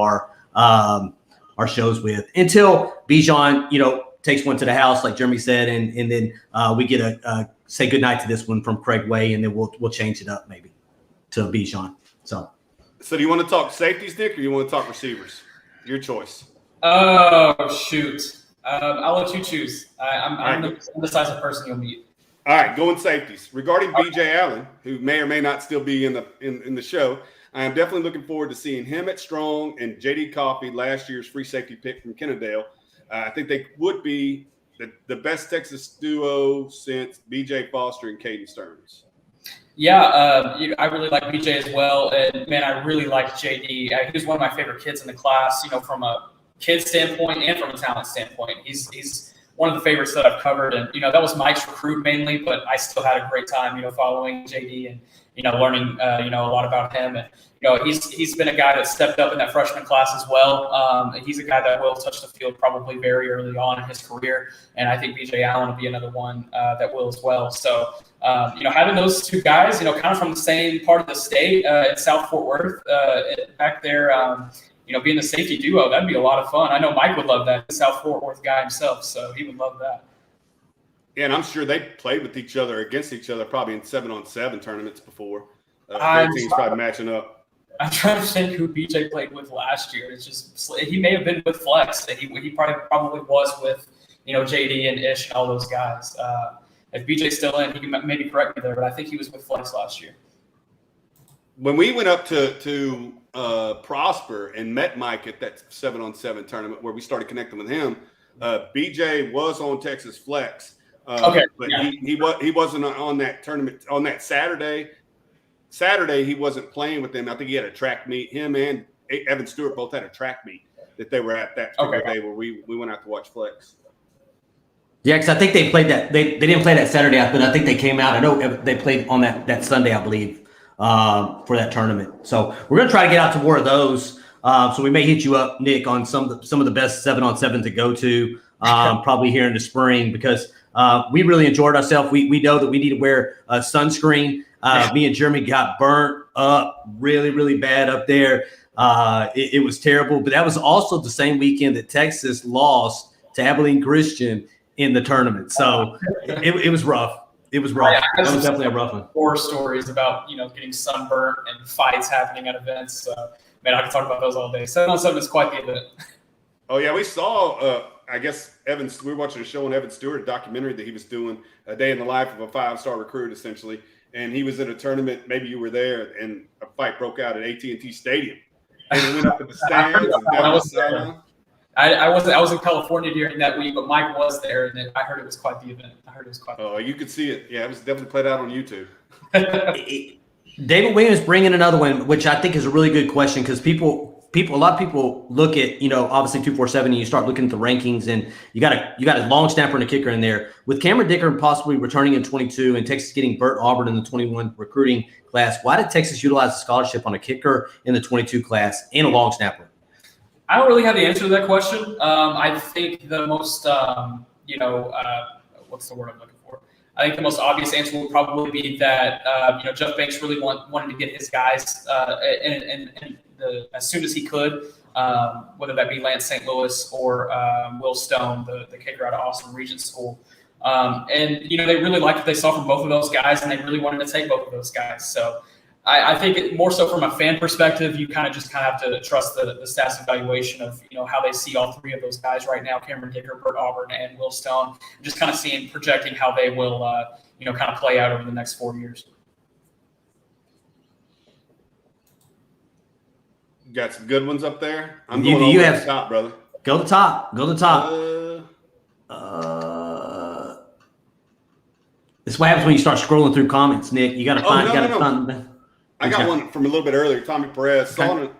our shows with until Bijan, takes one to the house, like Jeremy said, and then we get a say goodnight to this one from Craig Way, and then we'll change it up maybe to Bijan. So do you want to talk safeties, Nick, or you want to talk receivers? Your choice. Oh, shoot. I'll let you choose. I'm the decisive person you'll meet. All right, going safeties. Regarding B.J. Allen, who may or may not still be in the show, I am definitely looking forward to seeing him at strong and J.D. Coffey, last year's free safety pick from Kennedale. I think they would be the best Texas duo since B.J. Foster and Caden Stearns. Yeah, I really like B.J. as well. And, man, I really like J.D. He was one of my favorite kids in the class, from a kid standpoint and from a talent standpoint. He's one of the favorites that I've covered. And, that was Mike's recruit mainly, but I still had a great time, following JD and, learning, a lot about him. And, he's been a guy that stepped up in that freshman class as well. He's a guy that will touch the field probably very early on in his career. And I think B.J. Allen will be another one that will as well. So, having those two guys, kind of from the same part of the state in South Fort Worth back there, being the safety duo, that'd be a lot of fun. I know Mike would love that. He's a South Fort Worth guy himself, so he would love that. Yeah, and I'm sure they played with each other, against each other, probably in 7-on-7 tournaments before. Their teams probably matching up. I'm trying to think who BJ played with last year. It's just he may have been with Flex. He probably was with JD and Ish and all those guys. If BJ's still in, he can maybe correct me there, but I think he was with Flex last year. When we went up to Prosper and met Mike at that 7-on-7 tournament where we started connecting with him, BJ was on Texas Flex. Okay, but yeah. he wasn't on that tournament on that Saturday. Saturday he wasn't playing with them. I think he had a track meet. Him and Evan Stewart both had a track meet that they were at that particular day where we went out to watch Flex. Yeah, because I think they played that. They didn't play that Saturday, but I think they came out. I know they played on that Sunday, I believe, for that tournament. So we're going to try to get out to more of those. So we may hit you up, Nick, on some of the best 7-on-7 to go to probably here in the spring, because we really enjoyed ourselves. We know that we need to wear sunscreen. Me and Jeremy got burnt up really, really bad up there. It was terrible, but that was also the same weekend that Texas lost to Abilene Christian in the tournament. So it was rough. It was rough. Yeah, that was definitely a rough one. Horror stories about, getting sunburnt and fights happening at events. Man, I can talk about those all day. 7-on-7 is quite the event. Oh, yeah, we saw, I guess, we were watching a show on Evan Stewart, a documentary that he was doing, a day in the life of a 5-star recruit, essentially. And he was in a tournament, maybe you were there, and a fight broke out at AT&T Stadium. And he went up at the stands. I was in California during that week, but Mike was there, and I heard it was quite the event. Oh, you could see it. Yeah, it was definitely played out on YouTube. David Williams bringing another one, which I think is a really good question, because a lot of people look at, obviously 247, and you start looking at the rankings, and you got a long snapper and a kicker in there. With Cameron Dicker possibly returning in 22 and Texas getting Burt Auburn in the 21 recruiting class, why did Texas utilize a scholarship on a kicker in the 22 class and a long snapper? I don't really have the answer to that question. I think the most, what's the word I'm looking for? I think the most obvious answer would probably be that, Jeff Banks really wanted to get his guys as soon as he could, whether that be Lance St. Louis or Will Stone, the kicker out of Austin Regent School. They really liked what they saw from both of those guys, and they really wanted to take both of those guys. So I think more so from a fan perspective, you kind of have to trust the stats evaluation of, how they see all three of those guys right now, Cameron Dicker, Burt Auburn, and Will Stone, just kind of projecting how they will, kind of play out over the next 4 years. You got some good ones up there. I'm You going over have- the top, brother. Go to the top. This is what happens when you start scrolling through comments, Nick. You got to find. No. I got one from a little bit earlier. Tommy Perez. Okay.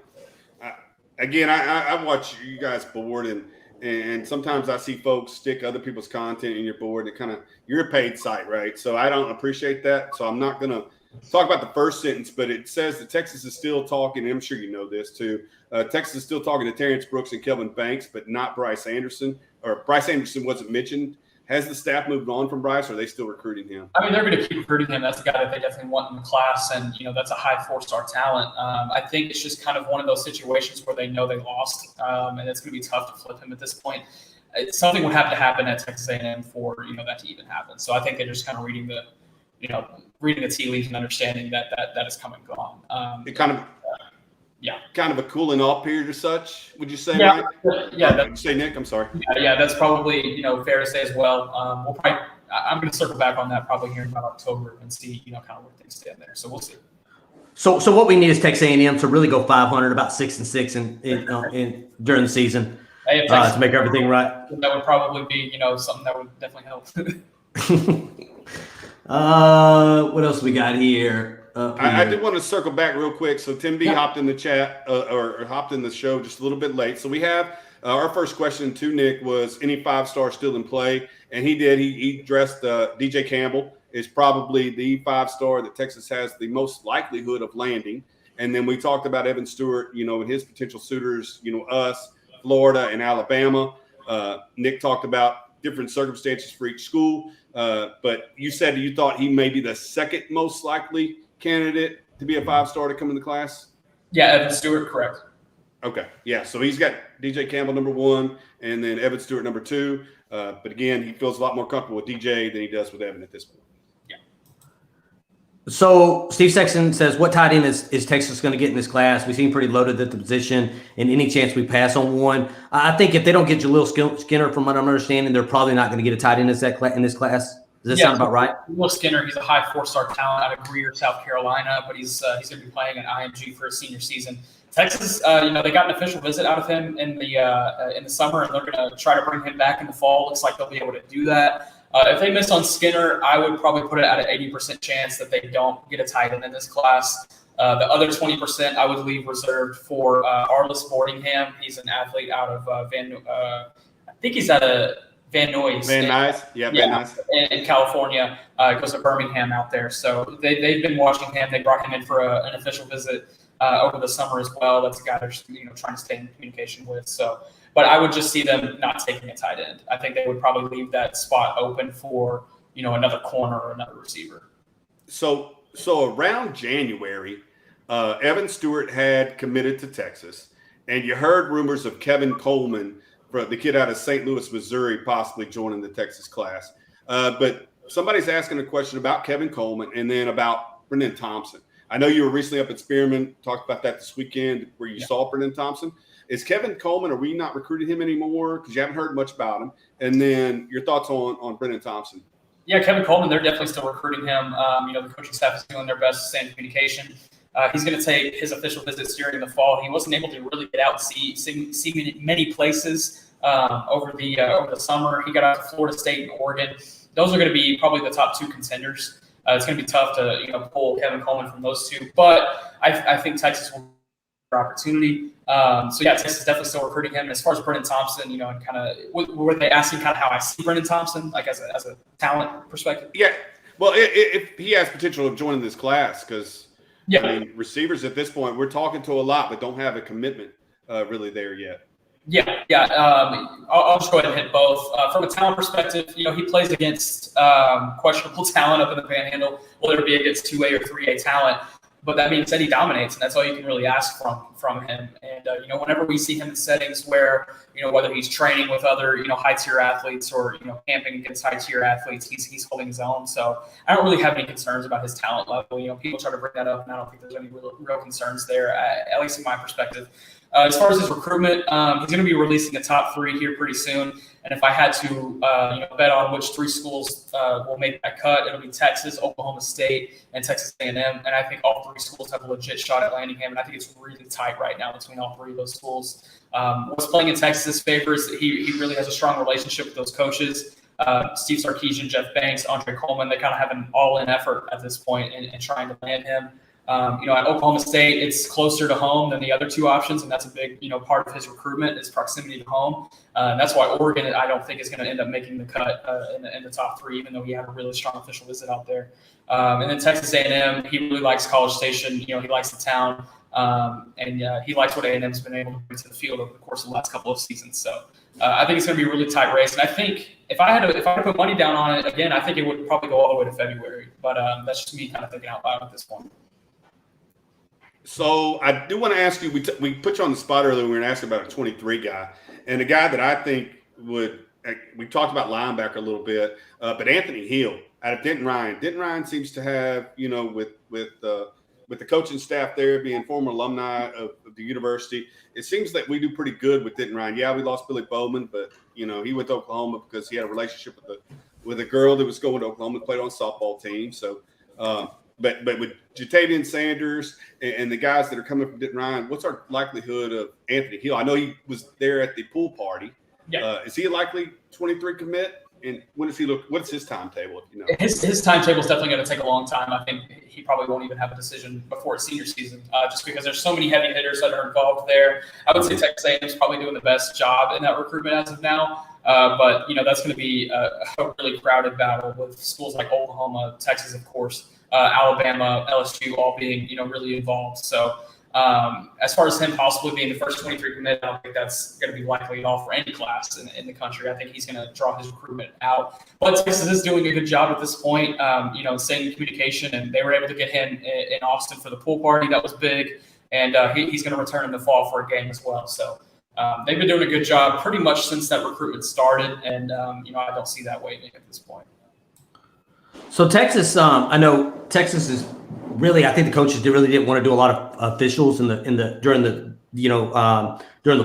Again, I watch you guys board, and sometimes I see folks stick other people's content in your board. And you're a paid site, right? So I don't appreciate that. So I'm not going to talk about the first sentence, but it says that Texas is still talking, and I'm sure you know this too. Texas is still talking to Terrence Brooks and Kelvin Banks, but not Bryce Anderson. Or Bryce Anderson wasn't mentioned. Has the staff moved on from Bryce, or are they still recruiting him? I mean, they're going to keep recruiting him. That's a guy that they definitely want in the class, and, that's a high 4-star talent. I think it's just kind of one of those situations where they know they lost, and it's going to be tough to flip him at this point. Something would have to happen at Texas A&M for, that to even happen. So I think they're just kind of reading the tea leaves and understanding that is coming gone. Kind of a cooling off period or such, would you say, yeah, Mike? Yeah. Would you say, Nick? I'm sorry. Yeah, that's probably, fair to say as well. I'm going to circle back on that probably here in about October and see, kind of where things stand there. So we'll see. So what we need is Texas A&M to really go 500, about 6-6 in during the season, to make everything right. That would probably be, something that would definitely help. What else we got here? I did want to circle back real quick. So Tim B hopped in the chat or hopped in the show just a little bit late. So we have our first question to Nick was any 5-star still in play, and he did. He addressed DJ Campbell is probably the 5-star that Texas has the most likelihood of landing. And then we talked about Evan Stewart, and his potential suitors, us, Florida, and Alabama. Nick talked about different circumstances for each school. But you said you thought he may be the second most likely candidate to be a 5-star to come in the class? Yeah, Evan Stewart, correct. Okay, yeah. So he's got DJ Campbell number 1, and then Evan Stewart number 2. But again, he feels a lot more comfortable with DJ than he does with Evan at this point. Yeah. So Steve Sexton says, what tight end is Texas going to get in this class? We seem pretty loaded at the position, and any chance we pass on one. I think if they don't get Jaleel Skinner, from what I'm understanding, they're probably not going to get a tight end in this class. Does that sound about right? Will Skinner, he's a high 4-star talent out of Greer, South Carolina, but he's going to be playing at IMG for his senior season. Texas, they got an official visit out of him in the summer, and they're going to try to bring him back in the fall. Looks like they'll be able to do that. If they miss on Skinner, I would probably put it at an 80% chance that they don't get a tight end in this class. The other 20% I would leave reserved for Arliss Boardingham. He's an athlete out of I think he's at a Van Nuys. Van Nuys. In California. Goes to Birmingham out there. So they've been watching him. They brought him in for an official visit over the summer as well. That's a guy they're trying to stay in communication with. So, but I would just see them not taking a tight end. I think they would probably leave that spot open for another corner or another receiver. So around January, Evan Stewart had committed to Texas, and you heard rumors of Kevin Coleman, the kid out of St. Louis, Missouri, possibly joining the Texas class. But somebody's asking a question about Kevin Coleman and then about Brendan Thompson. I know you were recently up at Spearman, talked about that this weekend where you saw Brendan Thompson. Is Kevin Coleman, are we not recruiting him anymore? Because you haven't heard much about him. And then your thoughts on Brendan Thompson. Yeah, Kevin Coleman, they're definitely still recruiting him. The coaching staff is doing their best to stay in communication. He's going to take his official visits during the fall. He wasn't able to really get out and see many places over the summer. He got out to Florida State and Oregon. Those are going to be probably the top two contenders. It's going to be tough to pull Kevin Coleman from those two, but I think Texas will have opportunity. Texas is definitely still recruiting him. And as far as Brendan Thompson, and kind of were they asking kind of how I see Brendan Thompson, like as a talent perspective? Yeah, well, if he has potential of joining this class, because receivers at this point, we're talking to a lot, but don't have a commitment really there yet. I'll just go ahead and hit both. From a talent perspective, he plays against questionable talent up in the Panhandle, whether it be against 2A or 3A talent. But that being said, he dominates, and that's all you can really ask from him. And whenever we see him in settings where whether he's training with other high tier athletes or camping against high tier athletes, he's holding his own. So I don't really have any concerns about his talent level. People try to bring that up, and I don't think there's any real concerns there, at least in my perspective. As far as his recruitment, he's going to be releasing the top 3 here pretty soon. And if I had to, bet on which 3 schools will make that cut, it'll be Texas, Oklahoma State, and Texas A&M. And I think all 3 schools have a legit shot at landing him. And I think it's really tight right now between all 3 of those schools. What's playing in Texas' favor is that he really has a strong relationship with those coaches. Steve Sarkisian, Jeff Banks, Andre Coleman, they kind of have an all-in effort at this point in trying to land him. At Oklahoma State, it's closer to home than the other 2 options, and that's a big, part of his recruitment is proximity to home. And that's why Oregon, I don't think, is going to end up making the cut in the top 3, even though he had a really strong official visit out there. And then Texas A&M, he really likes College Station. He likes the town, and he likes what A&M's been able to bring to the field over the course of the last couple of seasons. So I think it's going to be a really tight race. And I think if I had to put money down on it again, I think it would probably go all the way to February. But that's just me kind of thinking out loud at this point. So I do want to ask you, we put you on the spot earlier. We were going to ask about a 23 guy, and a guy that I think we talked about linebacker a little bit, but Anthony Hill out of Denton Ryan. Denton Ryan seems to have, with the coaching staff there being former alumni of the university, it seems that we do pretty good with Denton Ryan. Yeah, we lost Billy Bowman, but he went to Oklahoma because he had a relationship with a girl that was going to Oklahoma, played on a softball team. So. But with Jatavian Sanders and the guys that are coming from Denton Ryan, what's our likelihood of Anthony Hill? I know he was there at the pool party. Yeah. Is he a likely 23 commit? And when does he look? What's his timetable? His timetable is definitely going to take a long time. I think he probably won't even have a decision before his senior season, just because there's so many heavy hitters that are involved there. I would say Texas A&M is probably doing the best job in that recruitment as of now. But that's going to be a really crowded battle with schools like Oklahoma, Texas, of course. Alabama, LSU, all being really involved. So as far as him possibly being the first 23 commit, I don't think that's going to be likely at all for any class in the country. I think he's going to draw his recruitment out. But Texas is doing a good job at this point, staying in communication, and they were able to get him in Austin for the pool party. That was big, and he's going to return in the fall for a game as well. So they've been doing a good job pretty much since that recruitment started, and I don't see that waning at this point. So Texas, I know Texas is really. I think the coaches really didn't want to do a lot of officials during the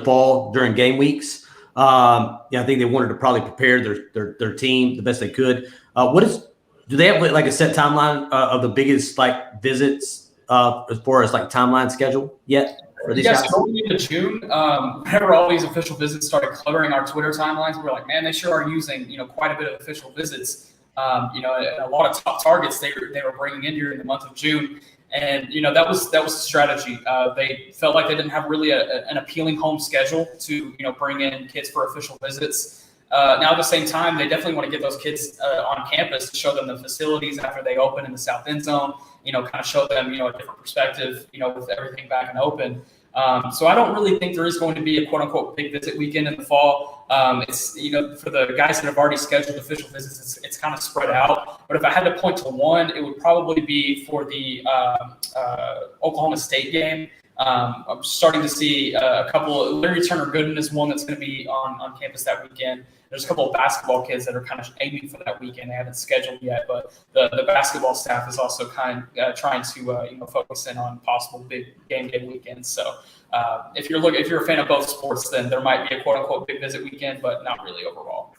fall during game weeks. I think they wanted to probably prepare their team the best they could. Do they have like a set timeline of the biggest visits as far as timeline schedule yet? Yes, going into June, whenever all these official visits started cluttering our Twitter timelines, we were like, man, they sure are using quite a bit of official visits. A lot of top targets they were bringing in here in the month of June, and that was the strategy. They felt like they didn't have really an appealing home schedule to bring in kids for official visits. Now, at the same time, they definitely want to get those kids on campus to show them the facilities after they open in the south end zone, kind of show them, a different perspective, with everything back and open. So I don't really think there is going to be a quote-unquote big visit weekend in the fall. It's, for the guys that have already scheduled official visits, it's kind of spread out. But if I had to point to one, it would probably be for the Oklahoma State game. I'm starting to see a couple. Larry Turner Gooden is one that's going to be on campus that weekend. There's a couple of basketball kids that are kind of aiming for that weekend. They haven't scheduled yet, but the basketball staff is also trying to focus in on possible big game day weekends. So if you're a fan of both sports, then there might be a quote unquote big visit weekend, but not really overall.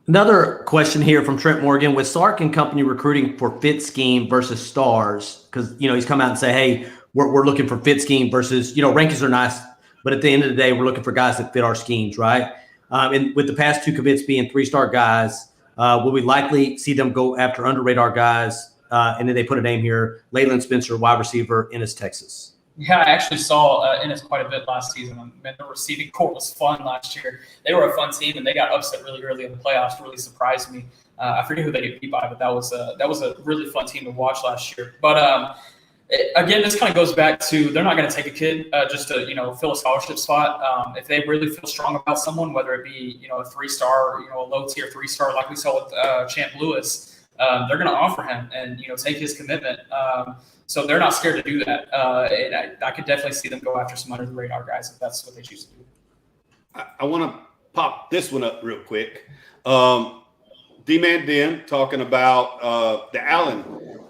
Another question here from Trent Morgan: with Sark and company recruiting for fit scheme versus stars, because he's come out and say, hey, we're looking for fit scheme versus rankings are nice, but at the end of the day, we're looking for guys that fit our schemes, right? And with the past two commits being 3-star guys, will we likely see them go after under radar guys? And then they put a name here: Leyland Spencer, wide receiver, Ennis, Texas. Yeah, I actually saw Ennis quite a bit last season. Man, the receiving corps was fun last year. They were a fun team, and they got upset really early in the playoffs. Really surprised me. I forget who they get beat by, but that was a really fun team to watch last year. But again, this kind of goes back to they're not going to take a kid just to fill a scholarship spot. If they really feel strong about someone, whether it be a 3-star, a low tier 3-star like we saw with Champ Lewis, they're going to offer him and take his commitment. So they're not scared to do that. And I could definitely see them go after some under the radar guys if that's what they choose to do. I want to pop this one up real quick. D-Man Den talking about the Allen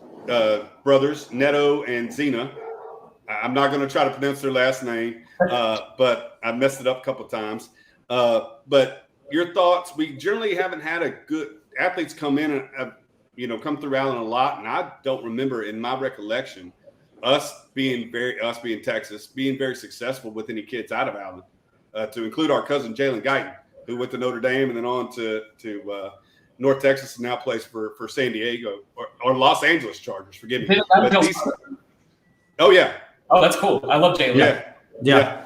brothers, Neto and Zena. I'm not going to try to pronounce their last name, but I messed it up a couple times. But your thoughts? We generally haven't had a good athletes come in and come through Allen a lot, and I don't remember in my recollection us being Texas being very successful with any kids out of Allen, to include our cousin Jalen Guyton, who went to Notre Dame and then on to North Texas and now plays for San Diego or Los Angeles Chargers. Forgive me. Oh yeah. Oh, that's cool. I love Jalen. Yeah.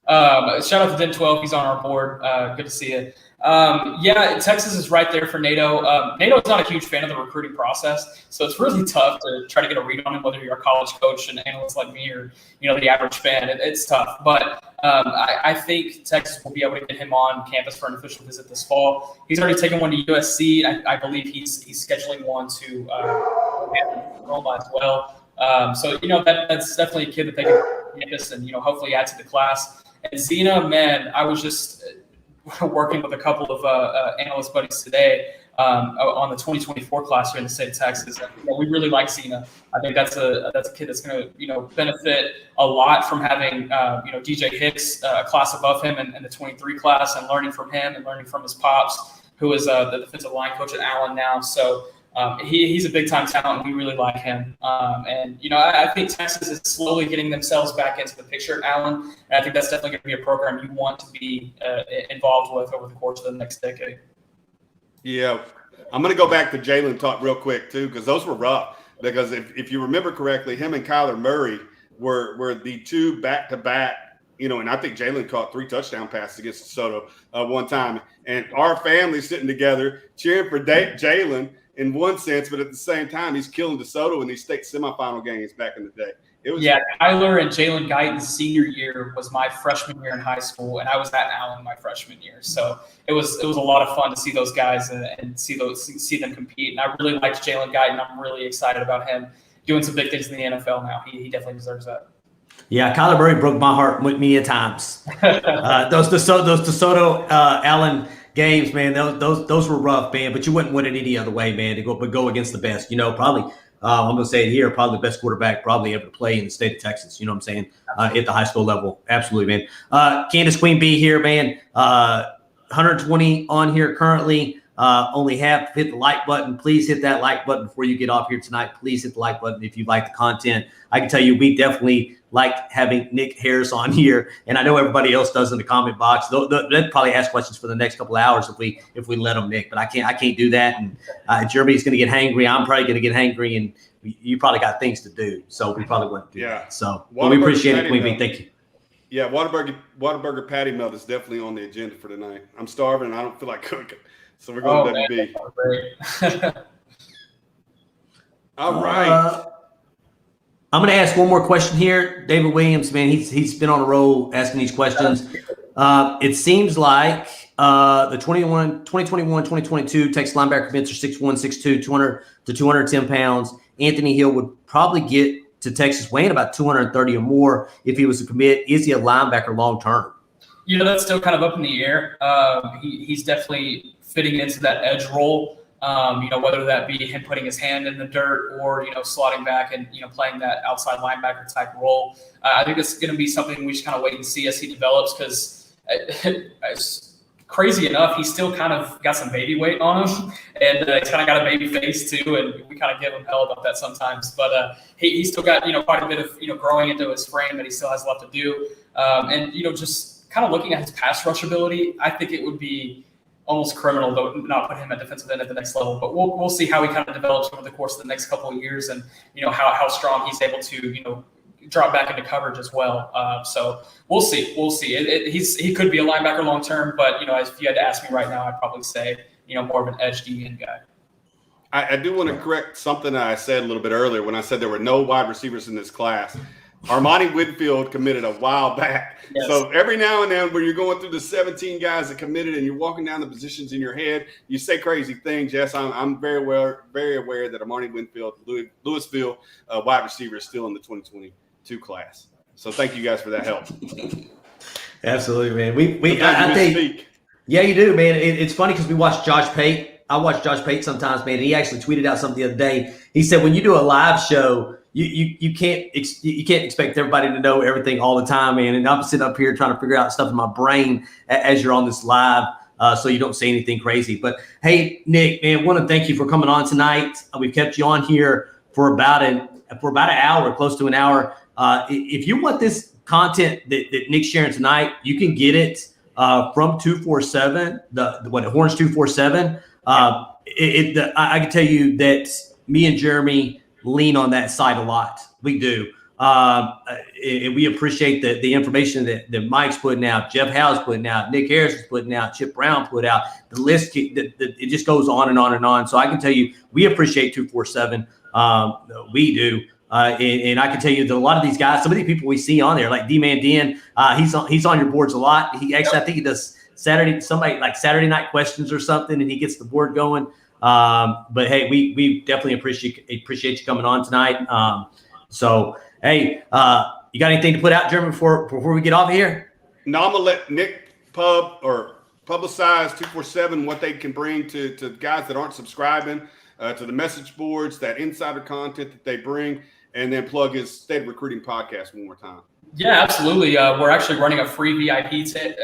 Shout out to Den 12. He's on our board. Good to see you. Texas is right there for NATO. NATO is not a huge fan of the recruiting process, so it's really tough to try to get a read on him, whether you're a college coach and analyst like me or the average fan. It's tough, but I think Texas will be able to get him on campus for an official visit this fall. He's already taken one to USC. I believe he's scheduling one to Roma as well. So that's definitely a kid that they can campus and hopefully add to the class. And Zena, man, I was just working with a couple of analyst buddies today on the 2024 class here in the state of Texas. We really like Zena. I think that's a kid that's going to benefit a lot from having DJ Hicks, a class above him, in the 23 class, and learning from him and learning from his pops, who is the defensive line coach at Allen now. So he's a big time talent, and we really like him. I think Texas is slowly getting themselves back into the picture at Allen, and I think that's definitely going to be a program you want to be involved with over the course of the next decade. Yeah, I'm going to go back to Jalen talk real quick too, because those were rough. Because if you remember correctly, him and Kyler Murray were the two back-to-back. And I think Jalen caught 3 touchdown passes against DeSoto one time, and our family sitting together cheering for Jalen. In one sense, but at the same time, he's killing DeSoto in these state semifinal games back in the day. Kyler and Jalen Guyton's senior year was my freshman year in high school, and I was at Allen my freshman year. So it was a lot of fun to see those guys and see them compete. And I really liked Jalen Guyton. I'm really excited about him doing some big things in the NFL now. He definitely deserves that. Yeah, Kyler Murray broke my heart many times. Those DeSoto Allen games, man, those were rough, man. But you wouldn't win it any other way, man. To go against the best. Probably I'm gonna say it here, probably the best quarterback probably ever to play in the state of Texas. You know what I'm saying? At the high school level, absolutely, man. Candace Queen B here, man. 120 on here currently. Only have hit the like button. Please hit that like button before you get off here tonight. Please hit the like button if you like the content. I can tell you we definitely like having Nick Harris on here, and I know everybody else does in the comment box. They'll probably ask questions for the next couple of hours if we let them, Nick. But I can't do that. And Jeremy's going to get hangry. I'm probably going to get hangry, and you probably got things to do. So we probably wouldn't do that. So we appreciate it, Queen B. Thank you. Yeah, Whataburger patty melt is definitely on the agenda for tonight. I'm starving and I don't feel like cooking, so we're going to WB. All right. I'm going to ask one more question here. David Williams, man, he's been on a roll asking these questions. It seems like the 2021-2022 Texas linebacker commits are 6'1", 6'2", 200 to 210 pounds. Anthony Hill would probably get to Texas weighing about 230 or more if he was to commit. Is he a linebacker long term? That's still kind of up in the air. He's definitely fitting into that edge role. Whether that be him putting his hand in the dirt or, slotting back and, playing that outside linebacker type role. I think it's going to be something we should kind of wait and see as he develops, because crazy enough, he's still kind of got some baby weight on him, and he's kind of got a baby face too, and we kind of give him hell about that sometimes. But he's still got, quite a bit of, growing into his frame that he still has left to do. And just kind of looking at his pass rush ability, I think it would be almost criminal to not put him at defensive end at the next level. But we'll see how he kind of develops over the course of the next couple of years, and how strong he's able to drop back into coverage as well. So we'll see. He could be a linebacker long term, but if you had to ask me right now, I'd probably say more of an edge DN guy. I do want to correct something that I said a little bit earlier when I said there were no wide receivers in this class. Armani Whitfield committed a while back. Yes. So every now and then when you're going through the 17 guys that committed and you're walking down the positions in your head, you say crazy things. Yes, I'm very aware that Armani Whitfield, Louisville wide receiver, is still in the 2022 class. So thank you guys for that help. Absolutely, man. I think, yeah, you do, man. It's funny because we watch Josh Pate. I watch Josh Pate sometimes, man. And he actually tweeted out something the other day. He said, when you do a live show, you can't expect everybody to know everything all the time, man. And I'm sitting up here trying to figure out stuff in my brain as you're on this live, so you don't say anything crazy. But hey, Nick, man, I want to thank you for coming on tonight. We've kept you on here for about an hour, close to an hour. If you want this content that Nick's sharing tonight, you can get it from 247, Horns 247. I can tell you that me and Jeremy lean on that site a lot. We do. And we appreciate the information that Mike's putting out, Jeff Howe's putting out, Nick Harris is putting out, Chip Brown put out. The list, it just goes on and on and on. So I can tell you, we appreciate 247. We do. And I can tell you that a lot of these guys, some of the people we see on there, like D-Man Den, he's on your boards a lot. He actually, I think he does Saturday night questions or something, and he gets the board going. But hey, we definitely appreciate you coming on tonight. So hey, you got anything to put out, Jeremy, before we get off of here? No, I'm gonna let Nick publicize 247 what they can bring to guys that aren't subscribing to the message boards, that insider content that they bring, and then plug his State of Recruiting podcast one more time. Yeah, absolutely. We're actually running a free VIP day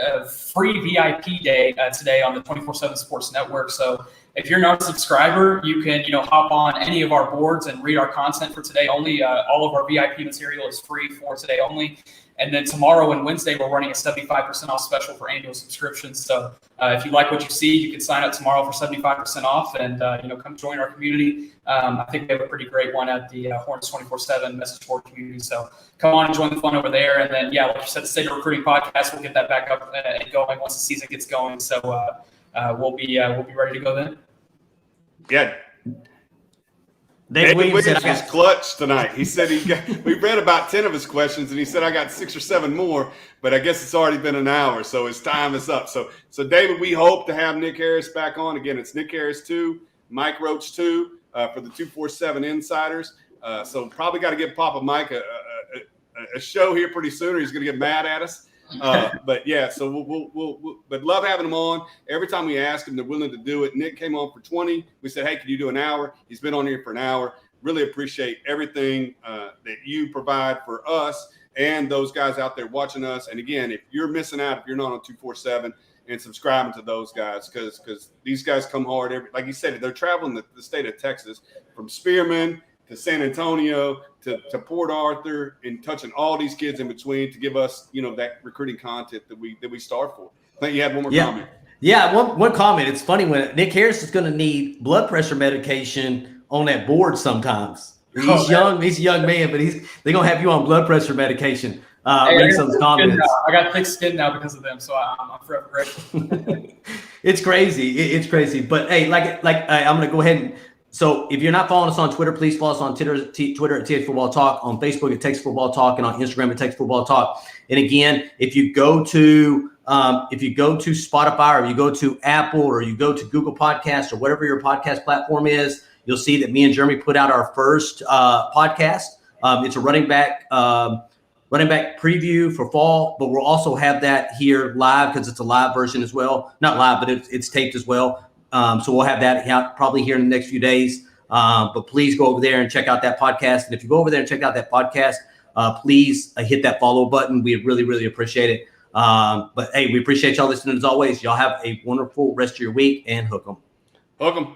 today on the 24/7 Sports Network. So if you're not a subscriber, you can hop on any of our boards and read our content for today only. All of our VIP material is free for today only. And then tomorrow and Wednesday, we're running a 75% off special for annual subscriptions. So if you like what you see, you can sign up tomorrow for 75% off and come join our community. I think we have a pretty great one at the Horns 24/7 message board community. So come on and join the fun over there. And then, yeah, like you said, the State of Recruiting podcast, we'll get that back up and going once the season gets going. So we'll be ready to go then. Yeah. David Williams was clutch tonight. He said we read about 10 of his questions, and he said I got 6 or 7 more, but I guess it's already been an hour, so his time is up. So David, we hope to have Nick Harris back on. Again, it's Nick Harris 2, Mike Roach 2 for the 247 Insiders. So probably got to give Papa Mike a show here pretty soon, or he's going to get mad at us. But yeah, so we'll love having him on. Every time we ask him, they're willing to do it. Nick came on for 20. We said, hey, can you do an hour? He's been on here for an hour. Really appreciate everything that you provide for us and those guys out there watching us. And again, if you're missing out, if you're not on 247 and subscribing to those guys, because these guys come hard. Like you said, they're traveling the state of Texas from Spearman to San Antonio to Port Arthur, and touching all these kids in between to give us, that recruiting content that we start for. I think you had one more comment. Yeah, one comment. It's funny when Nick Harris is going to need blood pressure medication on that board sometimes. He's young. He's a young man, but they're going to have you on blood pressure medication. reading some of those comments. I got thick skin now because of them, so I'm forever grateful. It's crazy. It's crazy. But hey, I'm gonna go ahead and. So if you're not following us on Twitter, please follow us on Twitter at TX Football Talk, on Facebook at Texas Football Talk, and on Instagram at Texas Football Talk. And again, if you go to Spotify, or you go to Apple, or you go to Google Podcasts, or whatever your podcast platform is, you'll see that me and Jeremy put out our first podcast. It's a running back preview for fall, but we'll also have that here live because it's a live version as well. Not live, but it's taped as well. So we'll have that out probably here in the next few days. But please go over there and check out that podcast. And if you go over there and check out that podcast, please hit that follow button. We really, really appreciate it. But hey, we appreciate y'all listening as always. Y'all have a wonderful rest of your week, and hook 'em. Hook 'em.